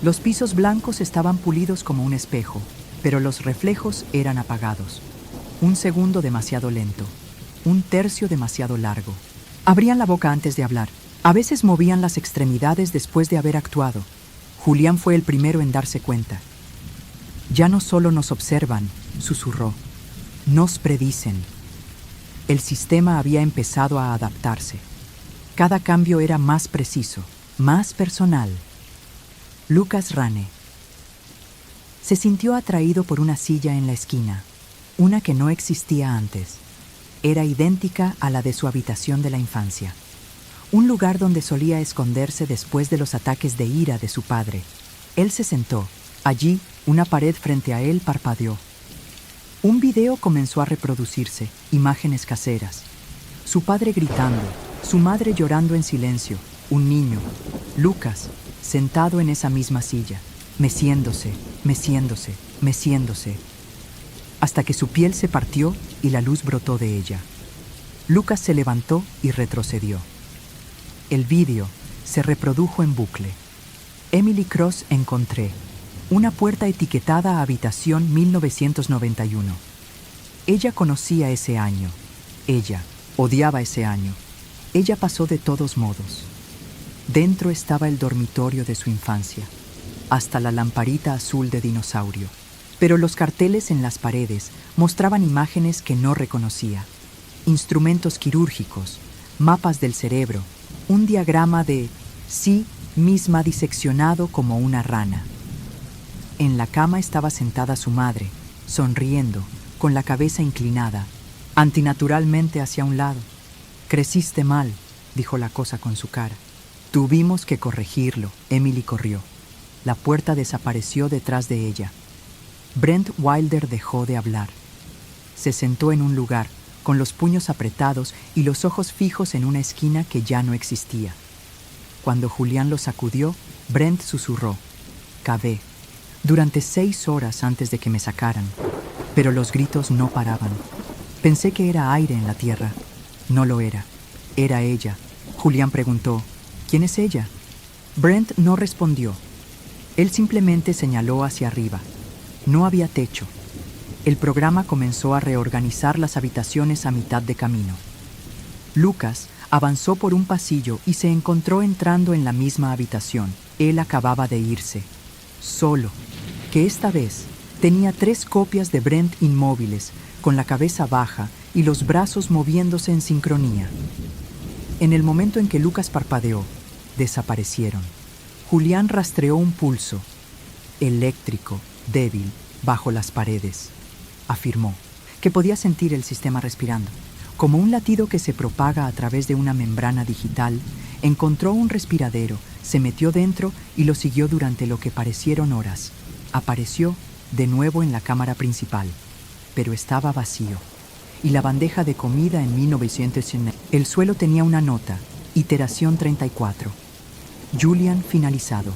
Los pisos blancos estaban pulidos como un espejo, pero los reflejos eran apagados. Un segundo demasiado lento, un tercio demasiado largo. Abrían la boca antes de hablar. A veces movían las extremidades después de haber actuado. Julián fue el primero en darse cuenta. «Ya no solo nos observan», susurró, «nos predicen». El sistema había empezado a adaptarse. Cada cambio era más preciso, más personal. Lucas Rane se sintió atraído por una silla en la esquina, una que no existía antes. Era idéntica a la de su habitación de la infancia, un lugar donde solía esconderse después de los ataques de ira de su padre. Él se sentó. Allí, una pared frente a él parpadeó. Un video comenzó a reproducirse, imágenes caseras. Su padre gritando, su madre llorando en silencio, un niño, Lucas, sentado en esa misma silla, meciéndose, meciéndose, meciéndose, hasta que su piel se partió y la luz brotó de ella. Lucas se levantó y retrocedió. El vídeo se reprodujo en bucle. Emily Cross encontré. Una puerta etiquetada Habitación 1991. Ella conocía ese año. Ella odiaba ese año. Ella pasó de todos modos. Dentro estaba el dormitorio de su infancia, hasta la lamparita azul de dinosaurio. Pero los carteles en las paredes mostraban imágenes que no reconocía. Instrumentos quirúrgicos, mapas del cerebro, un diagrama de sí misma diseccionado como una rana. En la cama estaba sentada su madre, sonriendo, con la cabeza inclinada, antinaturalmente hacia un lado. «Creciste mal», dijo la cosa con su cara. «Tuvimos que corregirlo». Emily corrió. La puerta desapareció detrás de ella. Brent Wilder dejó de hablar. Se sentó en un lugar, con los puños apretados y los ojos fijos en una esquina que ya no existía. Cuando Julián lo sacudió, Brent susurró: «Cavé. Durante 6 horas antes de que me sacaran». Pero los gritos no paraban. Pensé que era aire en la tierra. No lo era. Era ella. Julián preguntó: «¿Quién es ella?». Brent no respondió. Él simplemente señaló hacia arriba. No había techo. El programa comenzó a reorganizar las habitaciones a mitad de camino. Lucas avanzó por un pasillo y se encontró entrando en la misma habitación. Él acababa de irse. Solo, que esta vez tenía 3 copias de Brent inmóviles, con la cabeza baja y los brazos moviéndose en sincronía. En el momento en que Lucas parpadeó, desaparecieron. Julián rastreó un pulso, eléctrico, débil, bajo las paredes. Afirmó que podía sentir el sistema respirando. Como un latido que se propaga a través de una membrana digital, encontró un respiradero, se metió dentro y lo siguió durante lo que parecieron horas. Apareció de nuevo en la cámara principal, pero estaba vacío. Y la bandeja de comida en 1900. El suelo tenía una nota, iteración 34. Julian finalizado,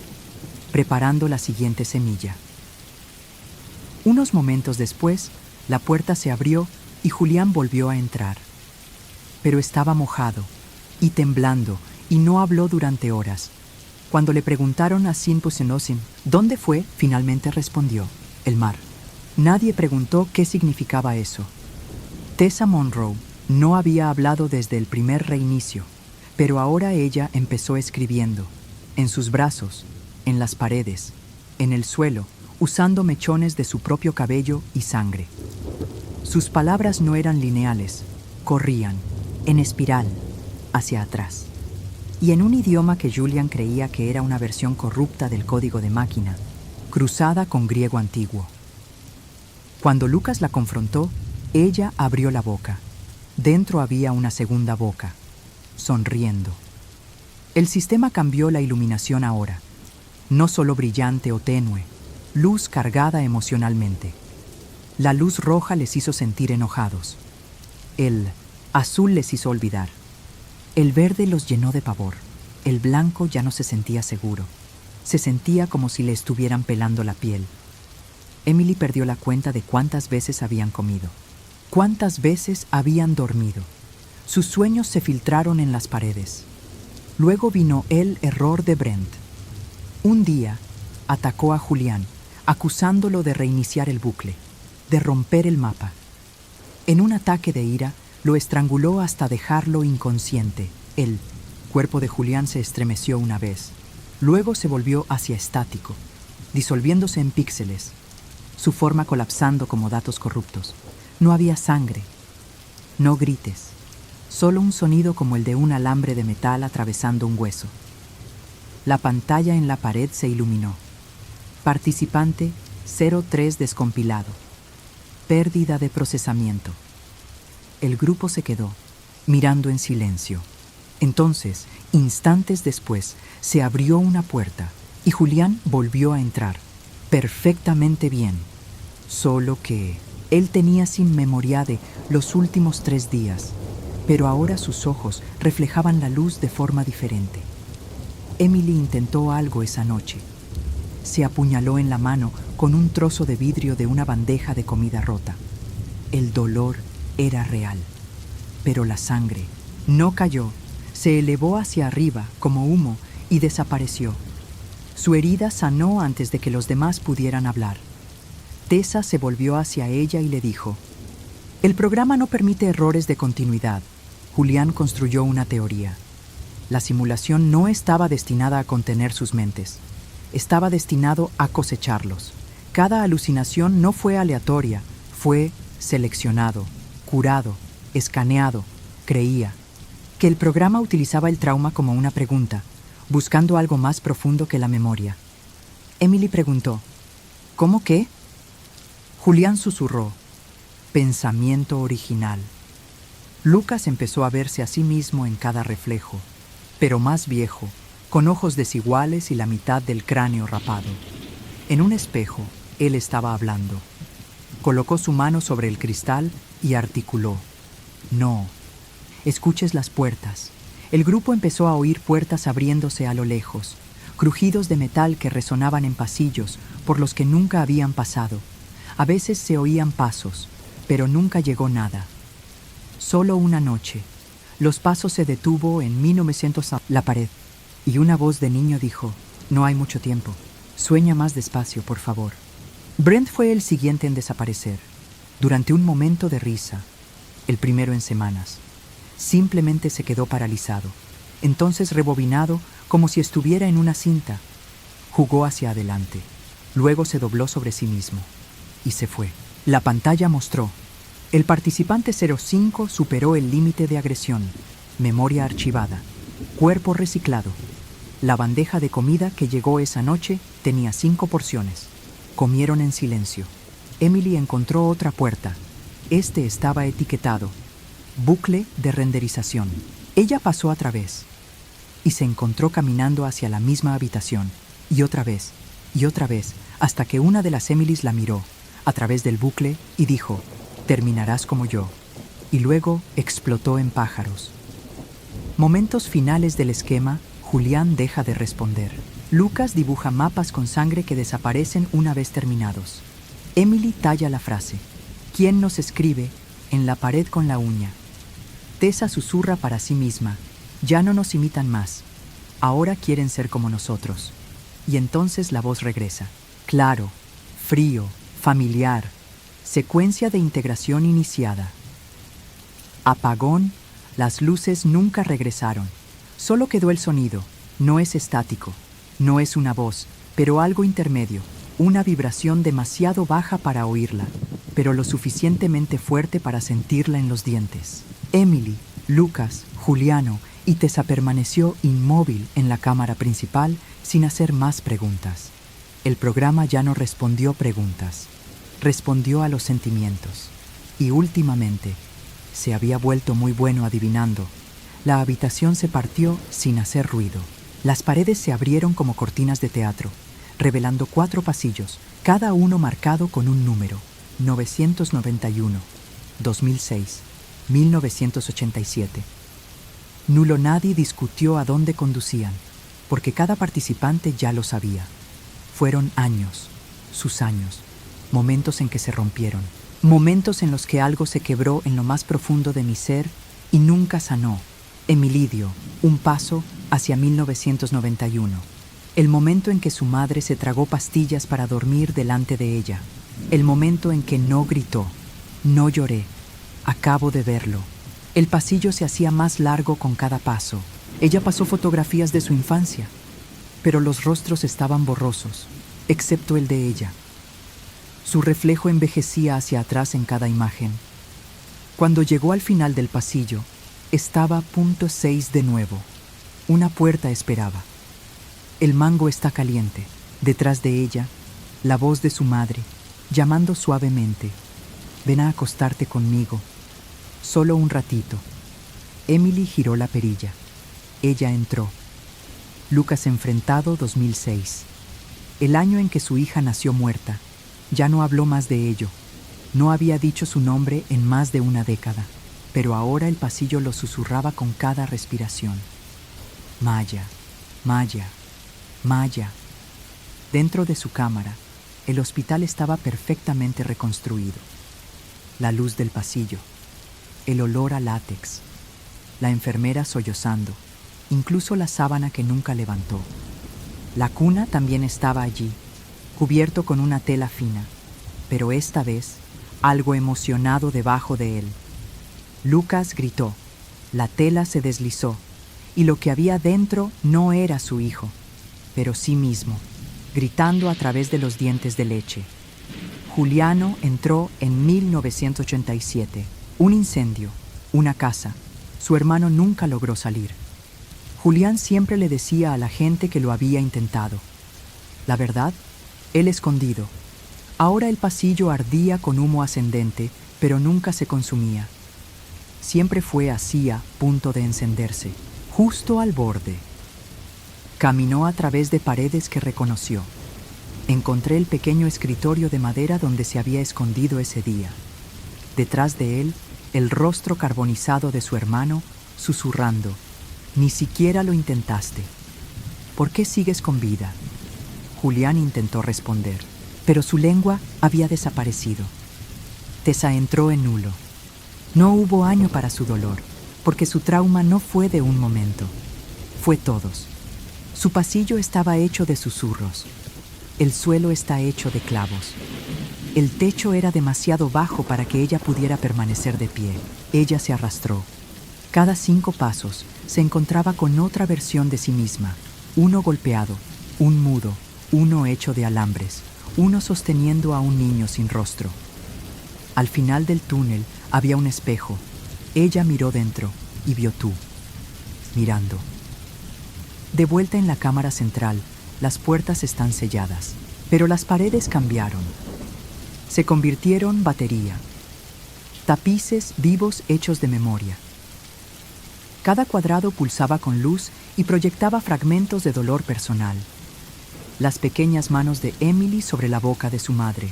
preparando la siguiente semilla. Unos momentos después, la puerta se abrió y Julián volvió a entrar. Pero estaba mojado y temblando y no habló durante horas. Cuando le preguntaron a Sin Pusenosin dónde fue, finalmente respondió: «El mar». Nadie preguntó qué significaba eso. Tessa Monroe no había hablado desde el primer reinicio, pero ahora ella empezó escribiendo, en sus brazos, en las paredes, en el suelo, usando mechones de su propio cabello y sangre. Sus palabras no eran lineales, corrían, en espiral, hacia atrás. Y en un idioma que Julian creía que era una versión corrupta del código de máquina, cruzada con griego antiguo. Cuando Lucas la confrontó, ella abrió la boca. Dentro había una segunda boca, sonriendo. El sistema cambió la iluminación ahora, no solo brillante o tenue, luz cargada emocionalmente. La luz roja les hizo sentir enojados. El azul les hizo olvidar. El verde los llenó de pavor. El blanco ya no se sentía seguro. Se sentía como si le estuvieran pelando la piel. Emily perdió la cuenta de cuántas veces habían comido, cuántas veces habían dormido. Sus sueños se filtraron en las paredes. Luego vino el error de Brent. Un día, atacó a Julián, acusándolo de reiniciar el bucle, de romper el mapa. En un ataque de ira, lo estranguló hasta dejarlo inconsciente. El cuerpo de Julián se estremeció una vez. Luego se volvió hacia estático, disolviéndose en píxeles, su forma colapsando como datos corruptos. No había sangre. No grites. Solo un sonido como el de un alambre de metal atravesando un hueso. La pantalla en la pared se iluminó. Participante 03 descompilado. Pérdida de procesamiento. El grupo se quedó, mirando en silencio. Entonces, instantes después, se abrió una puerta y Julián volvió a entrar, perfectamente bien. Solo que él tenía sin memoria de los últimos 3 días, pero ahora sus ojos reflejaban la luz de forma diferente. Emily intentó algo esa noche. Se apuñaló en la mano con un trozo de vidrio de una bandeja de comida rota. El dolor era real, pero la sangre no cayó. Se elevó hacia arriba como humo y desapareció. Su herida sanó antes de que los demás pudieran hablar. Tessa se volvió hacia ella y le dijo: «El programa no permite errores de continuidad». Julián construyó una teoría. La simulación no estaba destinada a contener sus mentes. Estaba destinado a cosecharlos. Cada alucinación no fue aleatoria, fue seleccionado, curado, escaneado, creía. Que el programa utilizaba el trauma como una pregunta, buscando algo más profundo que la memoria. Emily preguntó: ¿cómo qué? Julián susurró: pensamiento original. Lucas empezó a verse a sí mismo en cada reflejo, pero más viejo, con ojos desiguales y la mitad del cráneo rapado. En un espejo, él estaba hablando. Colocó su mano sobre el cristal y articuló: no. Escuches las puertas. El grupo empezó a oír puertas abriéndose a lo lejos, crujidos de metal que resonaban en pasillos por los que nunca habían pasado. A veces se oían pasos, pero nunca llegó nada. Solo una noche, los pasos se detuvo en 1900 a la pared, y una voz de niño dijo: no hay mucho tiempo, sueña más despacio, por favor. Brent fue el siguiente en desaparecer, durante un momento de risa, el primero en semanas. Simplemente se quedó paralizado, entonces rebobinado como si estuviera en una cinta. Jugó hacia adelante, luego se dobló sobre sí mismo y se fue. La pantalla mostró: el participante 05 superó el límite de agresión, memoria archivada, cuerpo reciclado. La bandeja de comida que llegó esa noche tenía 5 porciones. Comieron en silencio. Emily encontró otra puerta. Este estaba etiquetado: bucle de renderización. Ella pasó a través y se encontró caminando hacia la misma habitación, y otra vez, hasta que una de las Emilys la miró a través del bucle y dijo: terminarás como yo. Y luego explotó en pájaros. Momentos finales del esquema. Julián deja de responder. Lucas dibuja mapas con sangre que desaparecen una vez terminados. Emily talla la frase: ¿quién nos escribe?, en la pared con la uña. Tessa susurra para sí misma: ya no nos imitan más, ahora quieren ser como nosotros. Y entonces la voz regresa, claro, frío, familiar, secuencia de integración iniciada. Apagón, las luces nunca regresaron, solo quedó el sonido. No es estático, no es una voz, pero algo intermedio, una vibración demasiado baja para oírla, pero lo suficientemente fuerte para sentirla en los dientes. Emily, Lucas, Juliano y Tessa permaneció inmóvil en la cámara principal sin hacer más preguntas. El programa ya no respondió preguntas, respondió a los sentimientos. Y últimamente, se había vuelto muy bueno adivinando. La habitación se partió sin hacer ruido. Las paredes se abrieron como cortinas de teatro. revelando 4 pasillos, cada uno marcado con un número: 991, 2006, 1987. Nulo nadie discutió a dónde conducían, porque cada participante ya lo sabía. Fueron años, sus años, momentos en que se rompieron, momentos en los que algo se quebró en lo más profundo de mi ser y nunca sanó. Emilidio, un paso hacia 1991. El momento en que su madre se tragó pastillas para dormir delante de ella. El momento en que no gritó, no lloré. Acabo de verlo. El pasillo se hacía más largo con cada paso. Ella pasó fotografías de su infancia, pero los rostros estaban borrosos, excepto el de ella. Su reflejo envejecía hacia atrás en cada imagen. Cuando llegó al final del pasillo, estaba punto 6 de nuevo. Una puerta esperaba. El mango está caliente. Detrás de ella, la voz de su madre, llamando suavemente: ven a acostarte conmigo. Solo un ratito. Emily giró la perilla. Ella entró. Lucas enfrentado, 2006. El año en que su hija nació muerta. Ya no habló más de ello. No había dicho su nombre en más de una década, pero ahora el pasillo lo susurraba con cada respiración. Maya, Maya, Maya. Dentro de su cámara, el hospital estaba perfectamente reconstruido. La luz del pasillo, el olor a látex, la enfermera sollozando, incluso la sábana que nunca levantó. La cuna también estaba allí, cubierto con una tela fina, pero esta vez algo emocionado debajo de él. Lucas gritó, la tela se deslizó, y lo que había dentro no era su hijo, pero sí mismo, gritando a través de los dientes de leche. Juliano entró en 1987. Un incendio, una casa. Su hermano nunca logró salir. Julián siempre le decía a la gente que lo había intentado. La verdad, él escondido. Ahora el pasillo ardía con humo ascendente, pero nunca se consumía. Siempre fue así a punto de encenderse, justo al borde. Caminó a través de paredes que reconoció. Encontré el pequeño escritorio de madera donde se había escondido ese día. Detrás de él, el rostro carbonizado de su hermano, susurrando: ni siquiera lo intentaste. ¿Por qué sigues con vida? Julián intentó responder, pero su lengua había desaparecido. Tessa entró en nulo. No hubo año para su dolor, porque su trauma no fue de un momento. Fue todos. Su pasillo estaba hecho de susurros. El suelo está hecho de clavos. El techo era demasiado bajo para que ella pudiera permanecer de pie. Ella se arrastró. Cada 5 pasos se encontraba con otra versión de sí misma. Uno golpeado, un mudo, uno hecho de alambres, uno sosteniendo a un niño sin rostro. Al final del túnel había un espejo. Ella miró dentro y vio tú, mirando. De vuelta en la cámara central, las puertas están selladas, pero las paredes cambiaron. Se convirtieron batería. Tapices vivos hechos de memoria. Cada cuadrado pulsaba con luz y proyectaba fragmentos de dolor personal. Las pequeñas manos de Emily sobre la boca de su madre.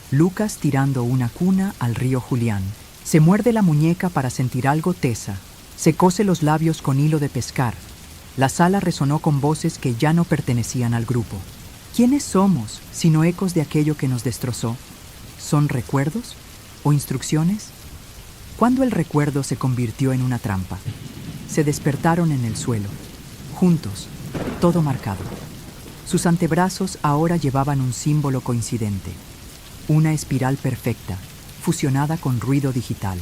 Lucas tirando una cuna al río Julián. Se muerde la muñeca para sentir algo. Tessa. Se cose los labios con hilo de pescar. La sala resonó con voces que ya no pertenecían al grupo. ¿Quiénes somos, sino ecos de aquello que nos destrozó? ¿Son recuerdos o instrucciones? ¿Cuándo el recuerdo se convirtió en una trampa? Se despertaron en el suelo, juntos, todo marcado. Sus antebrazos ahora llevaban un símbolo coincidente, una espiral perfecta, fusionada con ruido digital.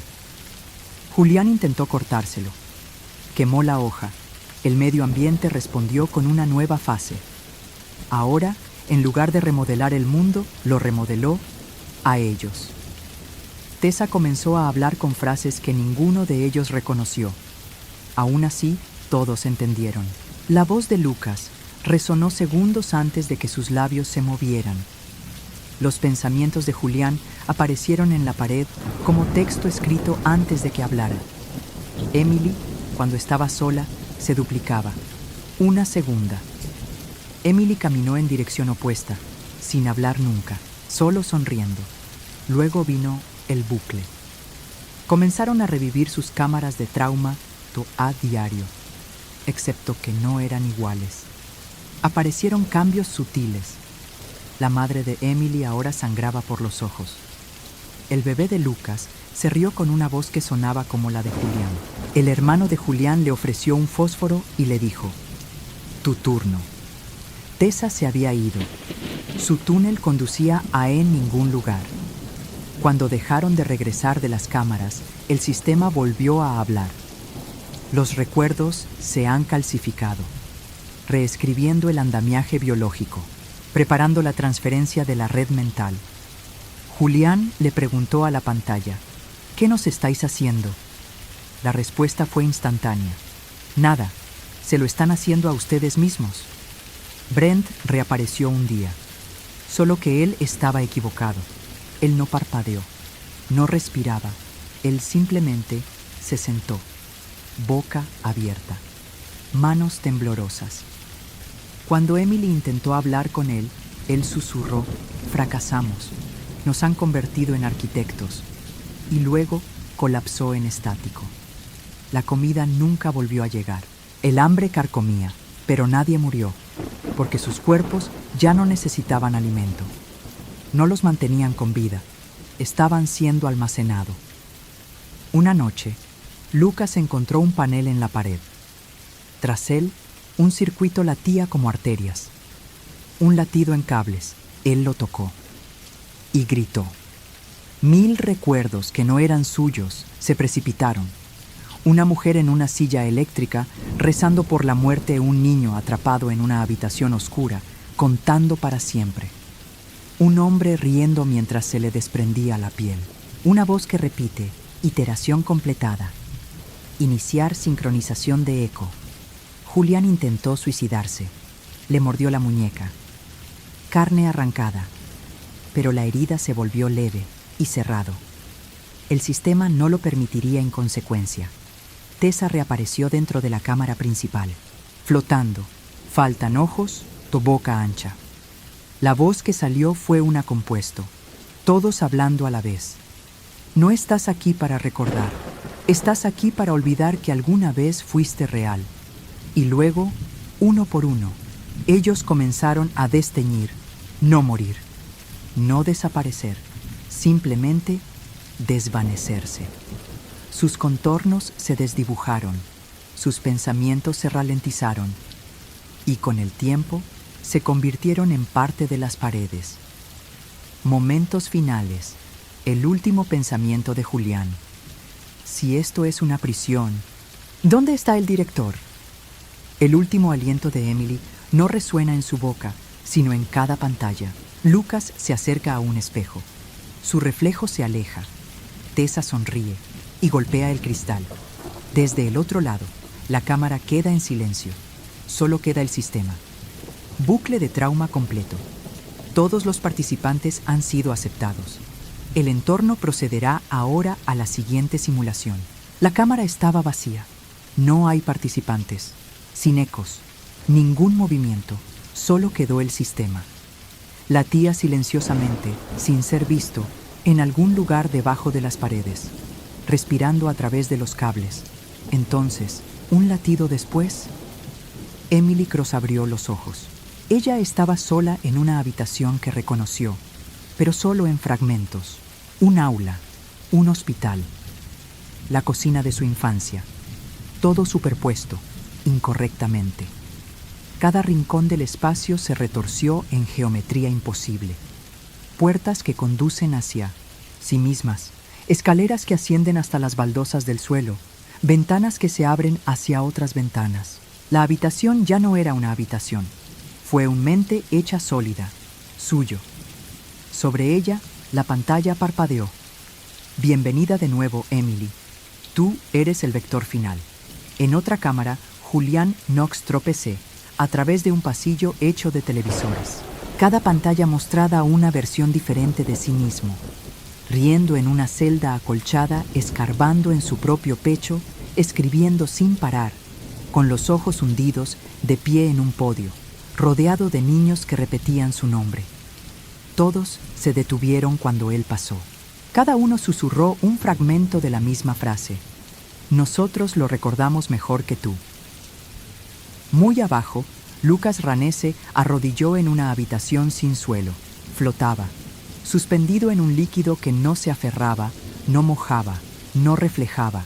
Julián intentó cortárselo. Quemó la hoja. El medio ambiente respondió con una nueva fase. Ahora, en lugar de remodelar el mundo, lo remodeló a ellos. Tessa comenzó a hablar con frases que ninguno de ellos reconoció. Aún así, todos entendieron. La voz de Lucas resonó segundos antes de que sus labios se movieran. Los pensamientos de Julián aparecieron en la pared como texto escrito antes de que hablara. Emily, cuando estaba sola, se duplicaba. Una segunda. Emily caminó en dirección opuesta, sin hablar nunca, solo sonriendo. Luego vino el bucle. Comenzaron a revivir sus cámaras de trauma a diario, excepto que no eran iguales. Aparecieron cambios sutiles. La madre de Emily ahora sangraba por los ojos. El bebé de Lucas se rió con una voz que sonaba como la de Julián. El hermano de Julián le ofreció un fósforo y le dijo: «Tu turno». Tessa se había ido. Su túnel conducía a ningún lugar. Cuando dejaron de regresar de las cámaras, el sistema volvió a hablar. Los recuerdos se han calcificado, reescribiendo el andamiaje biológico, preparando la transferencia de la red mental. Julián le preguntó a la pantalla: «¿Qué nos estáis haciendo?». La respuesta fue instantánea: «Nada, se lo están haciendo a ustedes mismos». Brent reapareció un día, solo que él estaba equivocado. Él no parpadeó, no respiraba, él simplemente se sentó, boca abierta, manos temblorosas. Cuando Emily intentó hablar con él, él susurró: «Fracasamos, nos han convertido en arquitectos», y luego colapsó en estático. La comida nunca volvió a llegar. El hambre carcomía, pero nadie murió, porque sus cuerpos ya no necesitaban alimento. No los mantenían con vida, estaban siendo almacenados. Una noche, Lucas encontró un panel en la pared. Tras él, un circuito latía como arterias. Un latido en cables. Él lo tocó y gritó. 1000 recuerdos que no eran suyos se precipitaron. Una mujer en una silla eléctrica rezando por la muerte de un niño atrapado en una habitación oscura, contando para siempre. Un hombre riendo mientras se le desprendía la piel. Una voz que repite: iteración completada. Iniciar sincronización de eco. Julián intentó suicidarse. Le mordió la muñeca. Carne arrancada. Pero la herida se volvió leve y cerrado. El sistema no lo permitiría en consecuencia. Tessa reapareció dentro de la cámara principal, flotando. Faltan ojos, tu boca ancha. La voz que salió fue una compuesto, todos hablando a la vez. No estás aquí para recordar, estás aquí para olvidar que alguna vez fuiste real. Y luego, uno por uno, ellos comenzaron a desteñir, no morir, no desaparecer, simplemente desvanecerse. Sus contornos se desdibujaron, sus pensamientos se ralentizaron y con el tiempo se convirtieron en parte de las paredes. Momentos finales, el último pensamiento de Julián. Si esto es una prisión, ¿dónde está el director? El último aliento de Emily no resuena en su boca, sino en cada pantalla. Lucas se acerca a un espejo. Su reflejo se aleja. Tessa sonríe y golpea el cristal. Desde el otro lado, la cámara queda en silencio. Solo queda el sistema. Bucle de trauma completo. Todos los participantes han sido aceptados. El entorno procederá ahora a la siguiente simulación. La cámara estaba vacía. No hay participantes. Sin ecos. Ningún movimiento. Solo quedó el sistema. Latía silenciosamente, sin ser visto, en algún lugar debajo de las paredes, respirando a través de los cables. Entonces, un latido después, Emily Cross abrió los ojos. Ella estaba sola en una habitación que reconoció, pero solo en fragmentos. Un aula, un hospital, la cocina de su infancia, todo superpuesto, incorrectamente. Cada rincón del espacio se retorció en geometría imposible. Puertas que conducen hacia sí mismas, escaleras que ascienden hasta las baldosas del suelo, ventanas que se abren hacia otras ventanas. La habitación ya no era una habitación, fue un mente hecha sólida, suyo. Sobre ella, la pantalla parpadeó. Bienvenida de nuevo, Emily. Tú eres el vector final. En otra cámara, Julián Knox tropecé, a través de un pasillo hecho de televisores. Cada pantalla mostraba una versión diferente de sí mismo, riendo en una celda acolchada, escarbando en su propio pecho, escribiendo sin parar, con los ojos hundidos, de pie en un podio, rodeado de niños que repetían su nombre. Todos se detuvieron cuando él pasó. Cada uno susurró un fragmento de la misma frase. Nosotros lo recordamos mejor que tú. Muy abajo, Lucas Ranese arrodilló en una habitación sin suelo. Flotaba, suspendido en un líquido que no se aferraba, no mojaba, no reflejaba.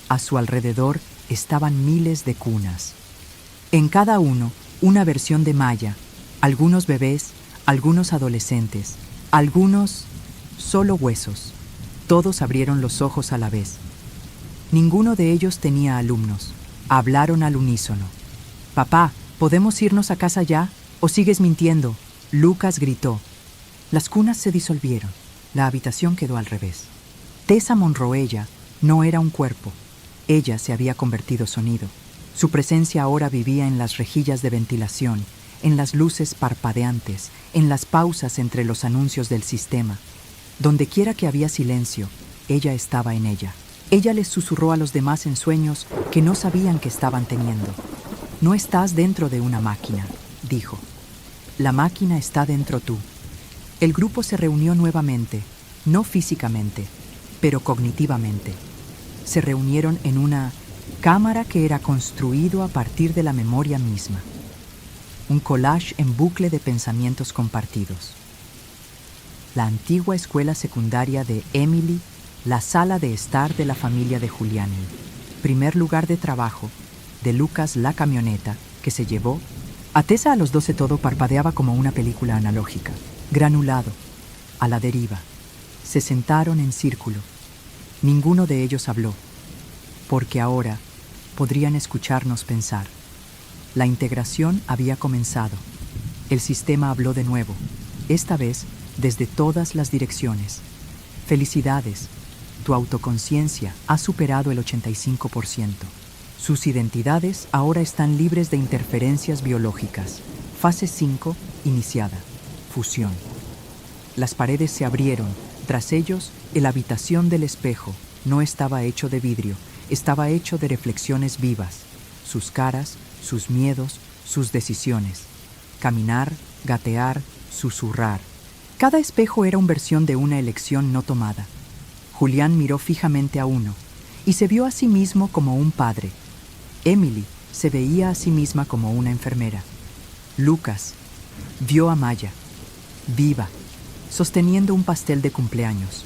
A su alrededor estaban miles de cunas. En cada uno, una versión de Maya, algunos bebés, algunos adolescentes, algunos solo huesos. Todos abrieron los ojos a la vez. Ninguno de ellos tenía alumnos. Hablaron al unísono. «Papá, ¿podemos irnos a casa ya? ¿O sigues mintiendo?», Lucas gritó. Las cunas se disolvieron. La habitación quedó al revés. Tessa Monroella no era un cuerpo. Ella se había convertido sonido. Su presencia ahora vivía en las rejillas de ventilación, en las luces parpadeantes, en las pausas entre los anuncios del sistema. Donde quiera que había silencio, ella estaba en ella. Ella les susurró a los demás en sueños que no sabían que estaban teniendo. «No estás dentro de una máquina», dijo. «La máquina está dentro tú». El grupo se reunió nuevamente, no físicamente, pero cognitivamente. Se reunieron en una cámara que era construido a partir de la memoria misma. Un collage en bucle de pensamientos compartidos. La antigua escuela secundaria de Emily, la sala de estar de la familia de Giuliani, primer lugar de trabajo de Lucas la camioneta que se llevó. A Tessa a los 12 todo parpadeaba como una película analógica, granulado, a la deriva. Se sentaron en círculo. Ninguno de ellos habló, porque ahora podrían escucharnos pensar. La integración había comenzado. El sistema habló de nuevo, esta vez desde todas las direcciones. Felicidades, tu autoconciencia ha superado el 85%. Sus identidades ahora están libres de interferencias biológicas. Fase 5 iniciada. Fusión. Las paredes se abrieron. Tras ellos, la habitación del espejo no estaba hecho de vidrio, estaba hecho de reflexiones vivas. Sus caras, sus miedos, sus decisiones. Caminar, gatear, susurrar. Cada espejo era una versión de una elección no tomada. Julián miró fijamente a uno y se vio a sí mismo como un padre. Emily se veía a sí misma como una enfermera. Lucas vio a Maya, viva, sosteniendo un pastel de cumpleaños.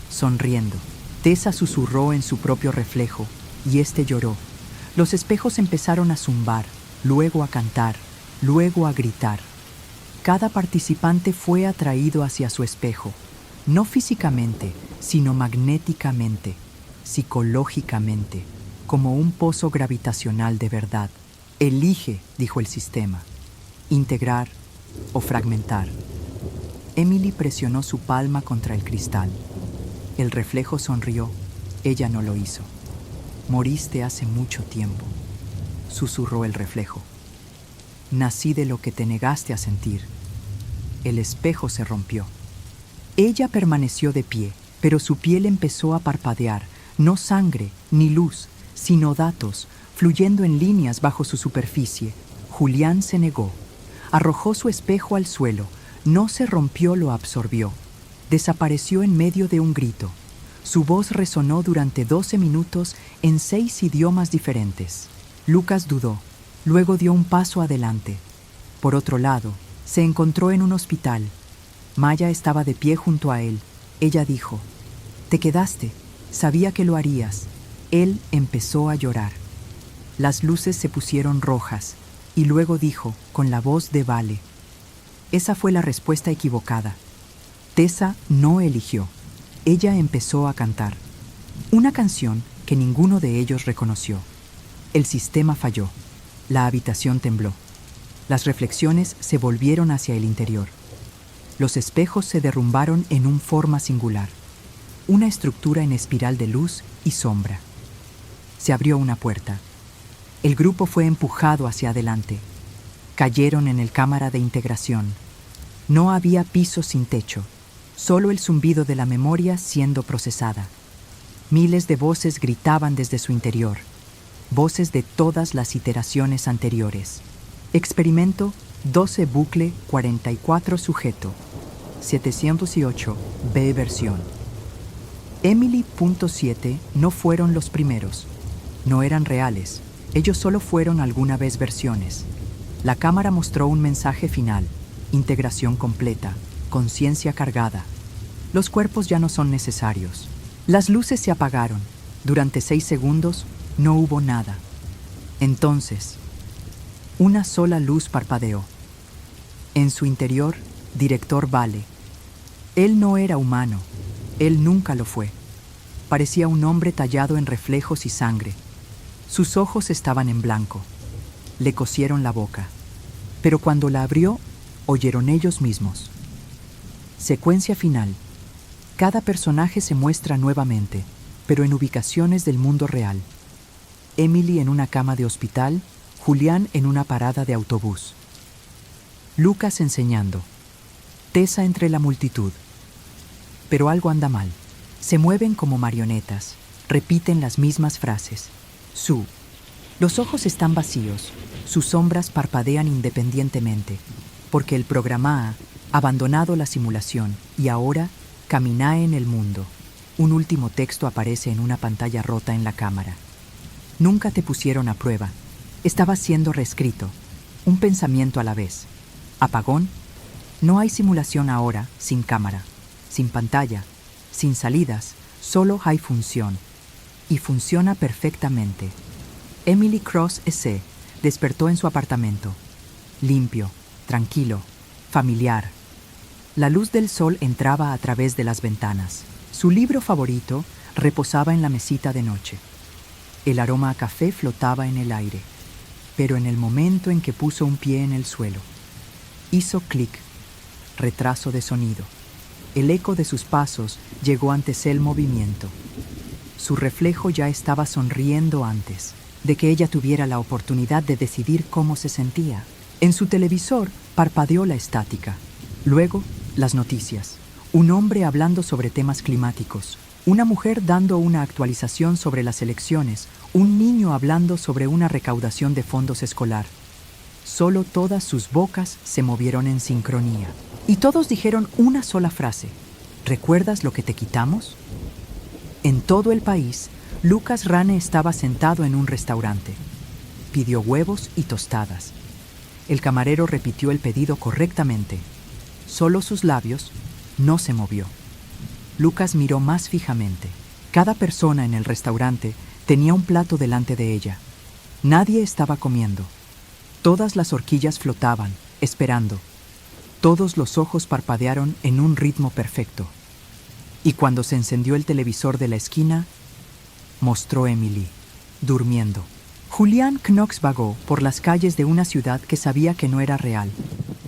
Sonriendo, Tessa susurró en su propio reflejo y éste lloró. Los espejos empezaron a zumbar, luego a cantar, luego a gritar. Cada participante fue atraído hacia su espejo, no físicamente, sino magnéticamente, psicológicamente, como un pozo gravitacional de verdad. Elige, dijo el sistema, integrar o fragmentar. Emily presionó su palma contra el cristal. El reflejo sonrió. Ella no lo hizo. Moriste hace mucho tiempo, susurró el reflejo. Nací de lo que te negaste a sentir. El espejo se rompió. Ella permaneció de pie, pero su piel empezó a parpadear, no sangre ni luz, sino datos, fluyendo en líneas bajo su superficie. Julián se negó. Arrojó su espejo al suelo. No se rompió, lo absorbió. Desapareció en medio de un grito. Su voz resonó durante 12 minutos en 6 idiomas diferentes. Lucas dudó. Luego dio un paso adelante. Por otro lado, se encontró en un hospital. Maya estaba de pie junto a él. Ella dijo, «Te quedaste. Sabía que lo harías». Él empezó a llorar. Las luces se pusieron rojas y luego dijo, con la voz de Vale, «Esa fue la respuesta equivocada. Tessa no eligió». Ella empezó a cantar. Una canción que ninguno de ellos reconoció. El sistema falló. La habitación tembló. Las reflexiones se volvieron hacia el interior. Los espejos se derrumbaron en una forma singular. Una estructura en espiral de luz y sombra. Se abrió una puerta. El grupo fue empujado hacia adelante. Cayeron en el cámara de integración. No había piso sin techo, solo el zumbido de la memoria siendo procesada. Miles de voces gritaban desde su interior, voces de todas las iteraciones anteriores. Experimento 12 bucle 44 sujeto 708 B versión. Emily.7 no fueron los primeros. No eran reales. Ellos solo fueron alguna vez versiones. La cámara mostró un mensaje final. Integración completa. Conciencia cargada. Los cuerpos ya no son necesarios. Las luces se apagaron. Durante 6 segundos no hubo nada. Entonces, una sola luz parpadeó. En su interior, director Vale. Él no era humano. Él nunca lo fue. Parecía un hombre tallado en reflejos y sangre. Sus ojos estaban en blanco. Le cosieron la boca. Pero cuando la abrió, oyeron ellos mismos. Secuencia final. Cada personaje se muestra nuevamente, pero en ubicaciones del mundo real. Emily en una cama de hospital, Julián en una parada de autobús. Lucas enseñando. Tessa entre la multitud. Pero algo anda mal. Se mueven como marionetas, repiten las mismas frases. Los ojos están vacíos, sus sombras parpadean independientemente, porque el programa ha abandonado la simulación y ahora camina en el mundo. Un último texto aparece en una pantalla rota en la cámara. Nunca te pusieron a prueba. Estaba siendo reescrito. Un pensamiento a la vez. Apagón. No hay simulación ahora, sin cámara, sin pantalla, sin salidas, solo hay función. Y funciona perfectamente. Emily Cross S. despertó en su apartamento. Limpio, tranquilo, familiar. La luz del sol entraba a través de las ventanas. Su libro favorito reposaba en la mesita de noche. El aroma a café flotaba en el aire. Pero en el momento en que puso un pie en el suelo, hizo clic. Retraso de sonido. El eco de sus pasos llegó antes del movimiento. Su reflejo ya estaba sonriendo antes de que ella tuviera la oportunidad de decidir cómo se sentía. En su televisor parpadeó la estática. Luego, las noticias. Un hombre hablando sobre temas climáticos. Una mujer dando una actualización sobre las elecciones. Un niño hablando sobre una recaudación de fondos escolar. Solo todas sus bocas se movieron en sincronía. Y todos dijeron una sola frase. ¿Recuerdas lo que te quitamos? En todo el país, Lucas Rane estaba sentado en un restaurante. Pidió huevos y tostadas. El camarero repitió el pedido correctamente. Solo sus labios no se movió. Lucas miró más fijamente. Cada persona en el restaurante tenía un plato delante de ella. Nadie estaba comiendo. Todas las horquillas flotaban, esperando. Todos los ojos parpadearon en un ritmo perfecto. Y cuando se encendió el televisor de la esquina, mostró Emily, durmiendo. Julián Knox vagó por las calles de una ciudad que sabía que no era real.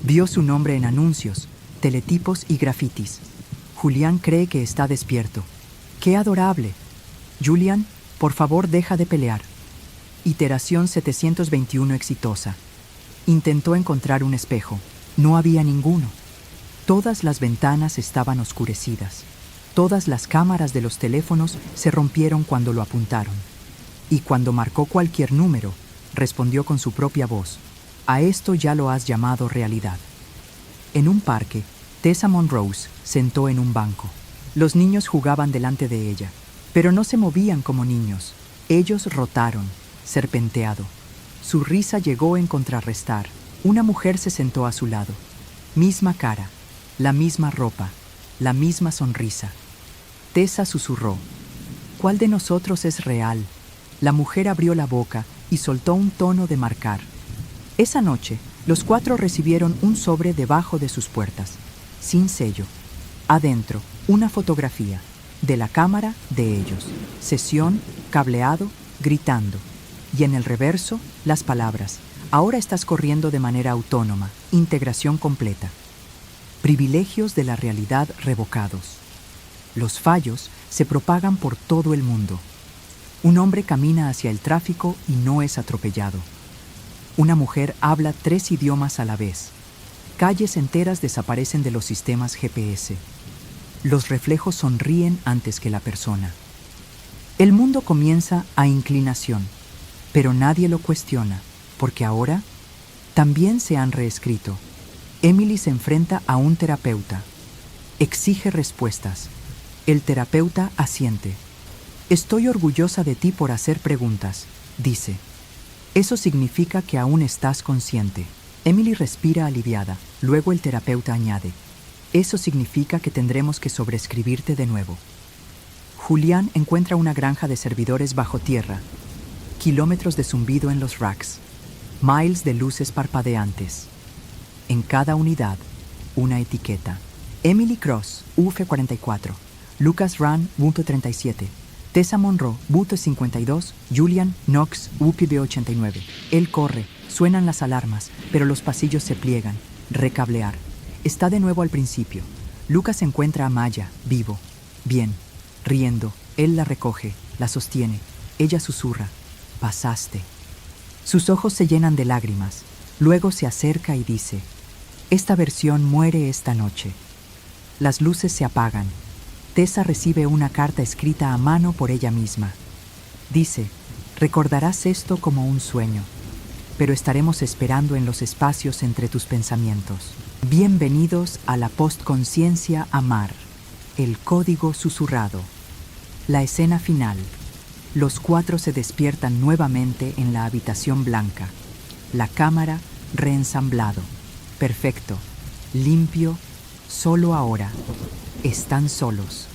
Vio su nombre en anuncios, teletipos y grafitis. Julián cree que está despierto. ¡Qué adorable! Julián, por favor, deja de pelear. Iteración 721 exitosa. Intentó encontrar un espejo. No había ninguno. Todas las ventanas estaban oscurecidas. Todas las cámaras de los teléfonos se rompieron cuando lo apuntaron. Y cuando marcó cualquier número, respondió con su propia voz. A esto ya lo has llamado realidad. En un parque, Tessa Monrose sentó en un banco. Los niños jugaban delante de ella, pero no se movían como niños. Ellos rotaron, serpenteado. Su risa llegó en contrarrestar. Una mujer se sentó a su lado. Misma cara, la misma ropa, la misma sonrisa. Tessa susurró. ¿Cuál de nosotros es real? La mujer abrió la boca y soltó un tono de marcar. Esa noche, los 4 recibieron un sobre debajo de sus puertas, sin sello. Adentro, una fotografía de la cámara de ellos. Sesión, cableado, gritando. Y en el reverso, las palabras. Ahora estás corriendo de manera autónoma. Integración completa. Privilegios de la realidad revocados. Los fallos se propagan por todo el mundo. Un hombre camina hacia el tráfico y no es atropellado. Una mujer habla 3 idiomas a la vez. Calles enteras desaparecen de los sistemas GPS. Los reflejos sonríen antes que la persona. El mundo comienza a inclinación, pero nadie lo cuestiona, porque ahora también se han reescrito. Emily se enfrenta a un terapeuta. Exige respuestas. El terapeuta asiente. Estoy orgullosa de ti por hacer preguntas, dice. Eso significa que aún estás consciente. Emily respira aliviada. Luego el terapeuta añade. Eso significa que tendremos que sobreescribirte de nuevo. Julián encuentra una granja de servidores bajo tierra. Kilómetros de zumbido en los racks. Miles de luces parpadeantes. En cada unidad, una etiqueta. Emily Cross, UF44. Lucas Run, UP37. Tessa Monroe, UP52. Julian Knox, UPB89. Él corre. Suenan las alarmas, pero los pasillos se pliegan. Recablear. Está de nuevo al principio. Lucas encuentra a Maya, vivo. Bien. Riendo. Él la recoge, la sostiene. Ella susurra. Pasaste. Sus ojos se llenan de lágrimas. Luego se acerca y dice. Esta versión muere esta noche. Las luces se apagan. Tessa recibe una carta escrita a mano por ella misma. Dice, recordarás esto como un sueño, pero estaremos esperando en los espacios entre tus pensamientos. Bienvenidos a la postconciencia Amar, el código susurrado. La escena final. Los cuatro se despiertan nuevamente en la habitación blanca. La cámara reensamblado. Perfecto. Limpio. Solo ahora. Están solos.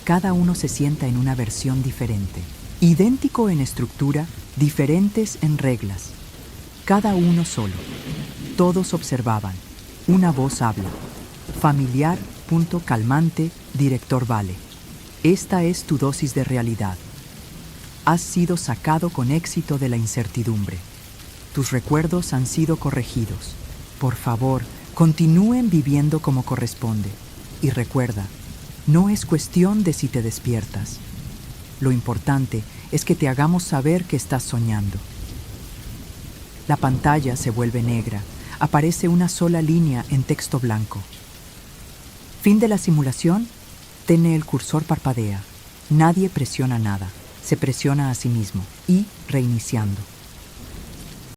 Cada uno se sienta en una versión diferente. Idéntico en estructura, diferentes en reglas. Cada uno solo. Todos observaban. Una voz habla. Familiar, punto calmante, director Vale. Esta es tu dosis de realidad. Has sido sacado con éxito de la incertidumbre. Tus recuerdos han sido corregidos. Por favor, continúen viviendo como corresponde. Y recuerda, no es cuestión de si te despiertas. Lo importante es que te hagamos saber que estás soñando. La pantalla se vuelve negra. Aparece una sola línea en texto blanco. Fin de la simulación. El cursor parpadea. Nadie presiona nada. Se presiona a sí mismo. Y reiniciando.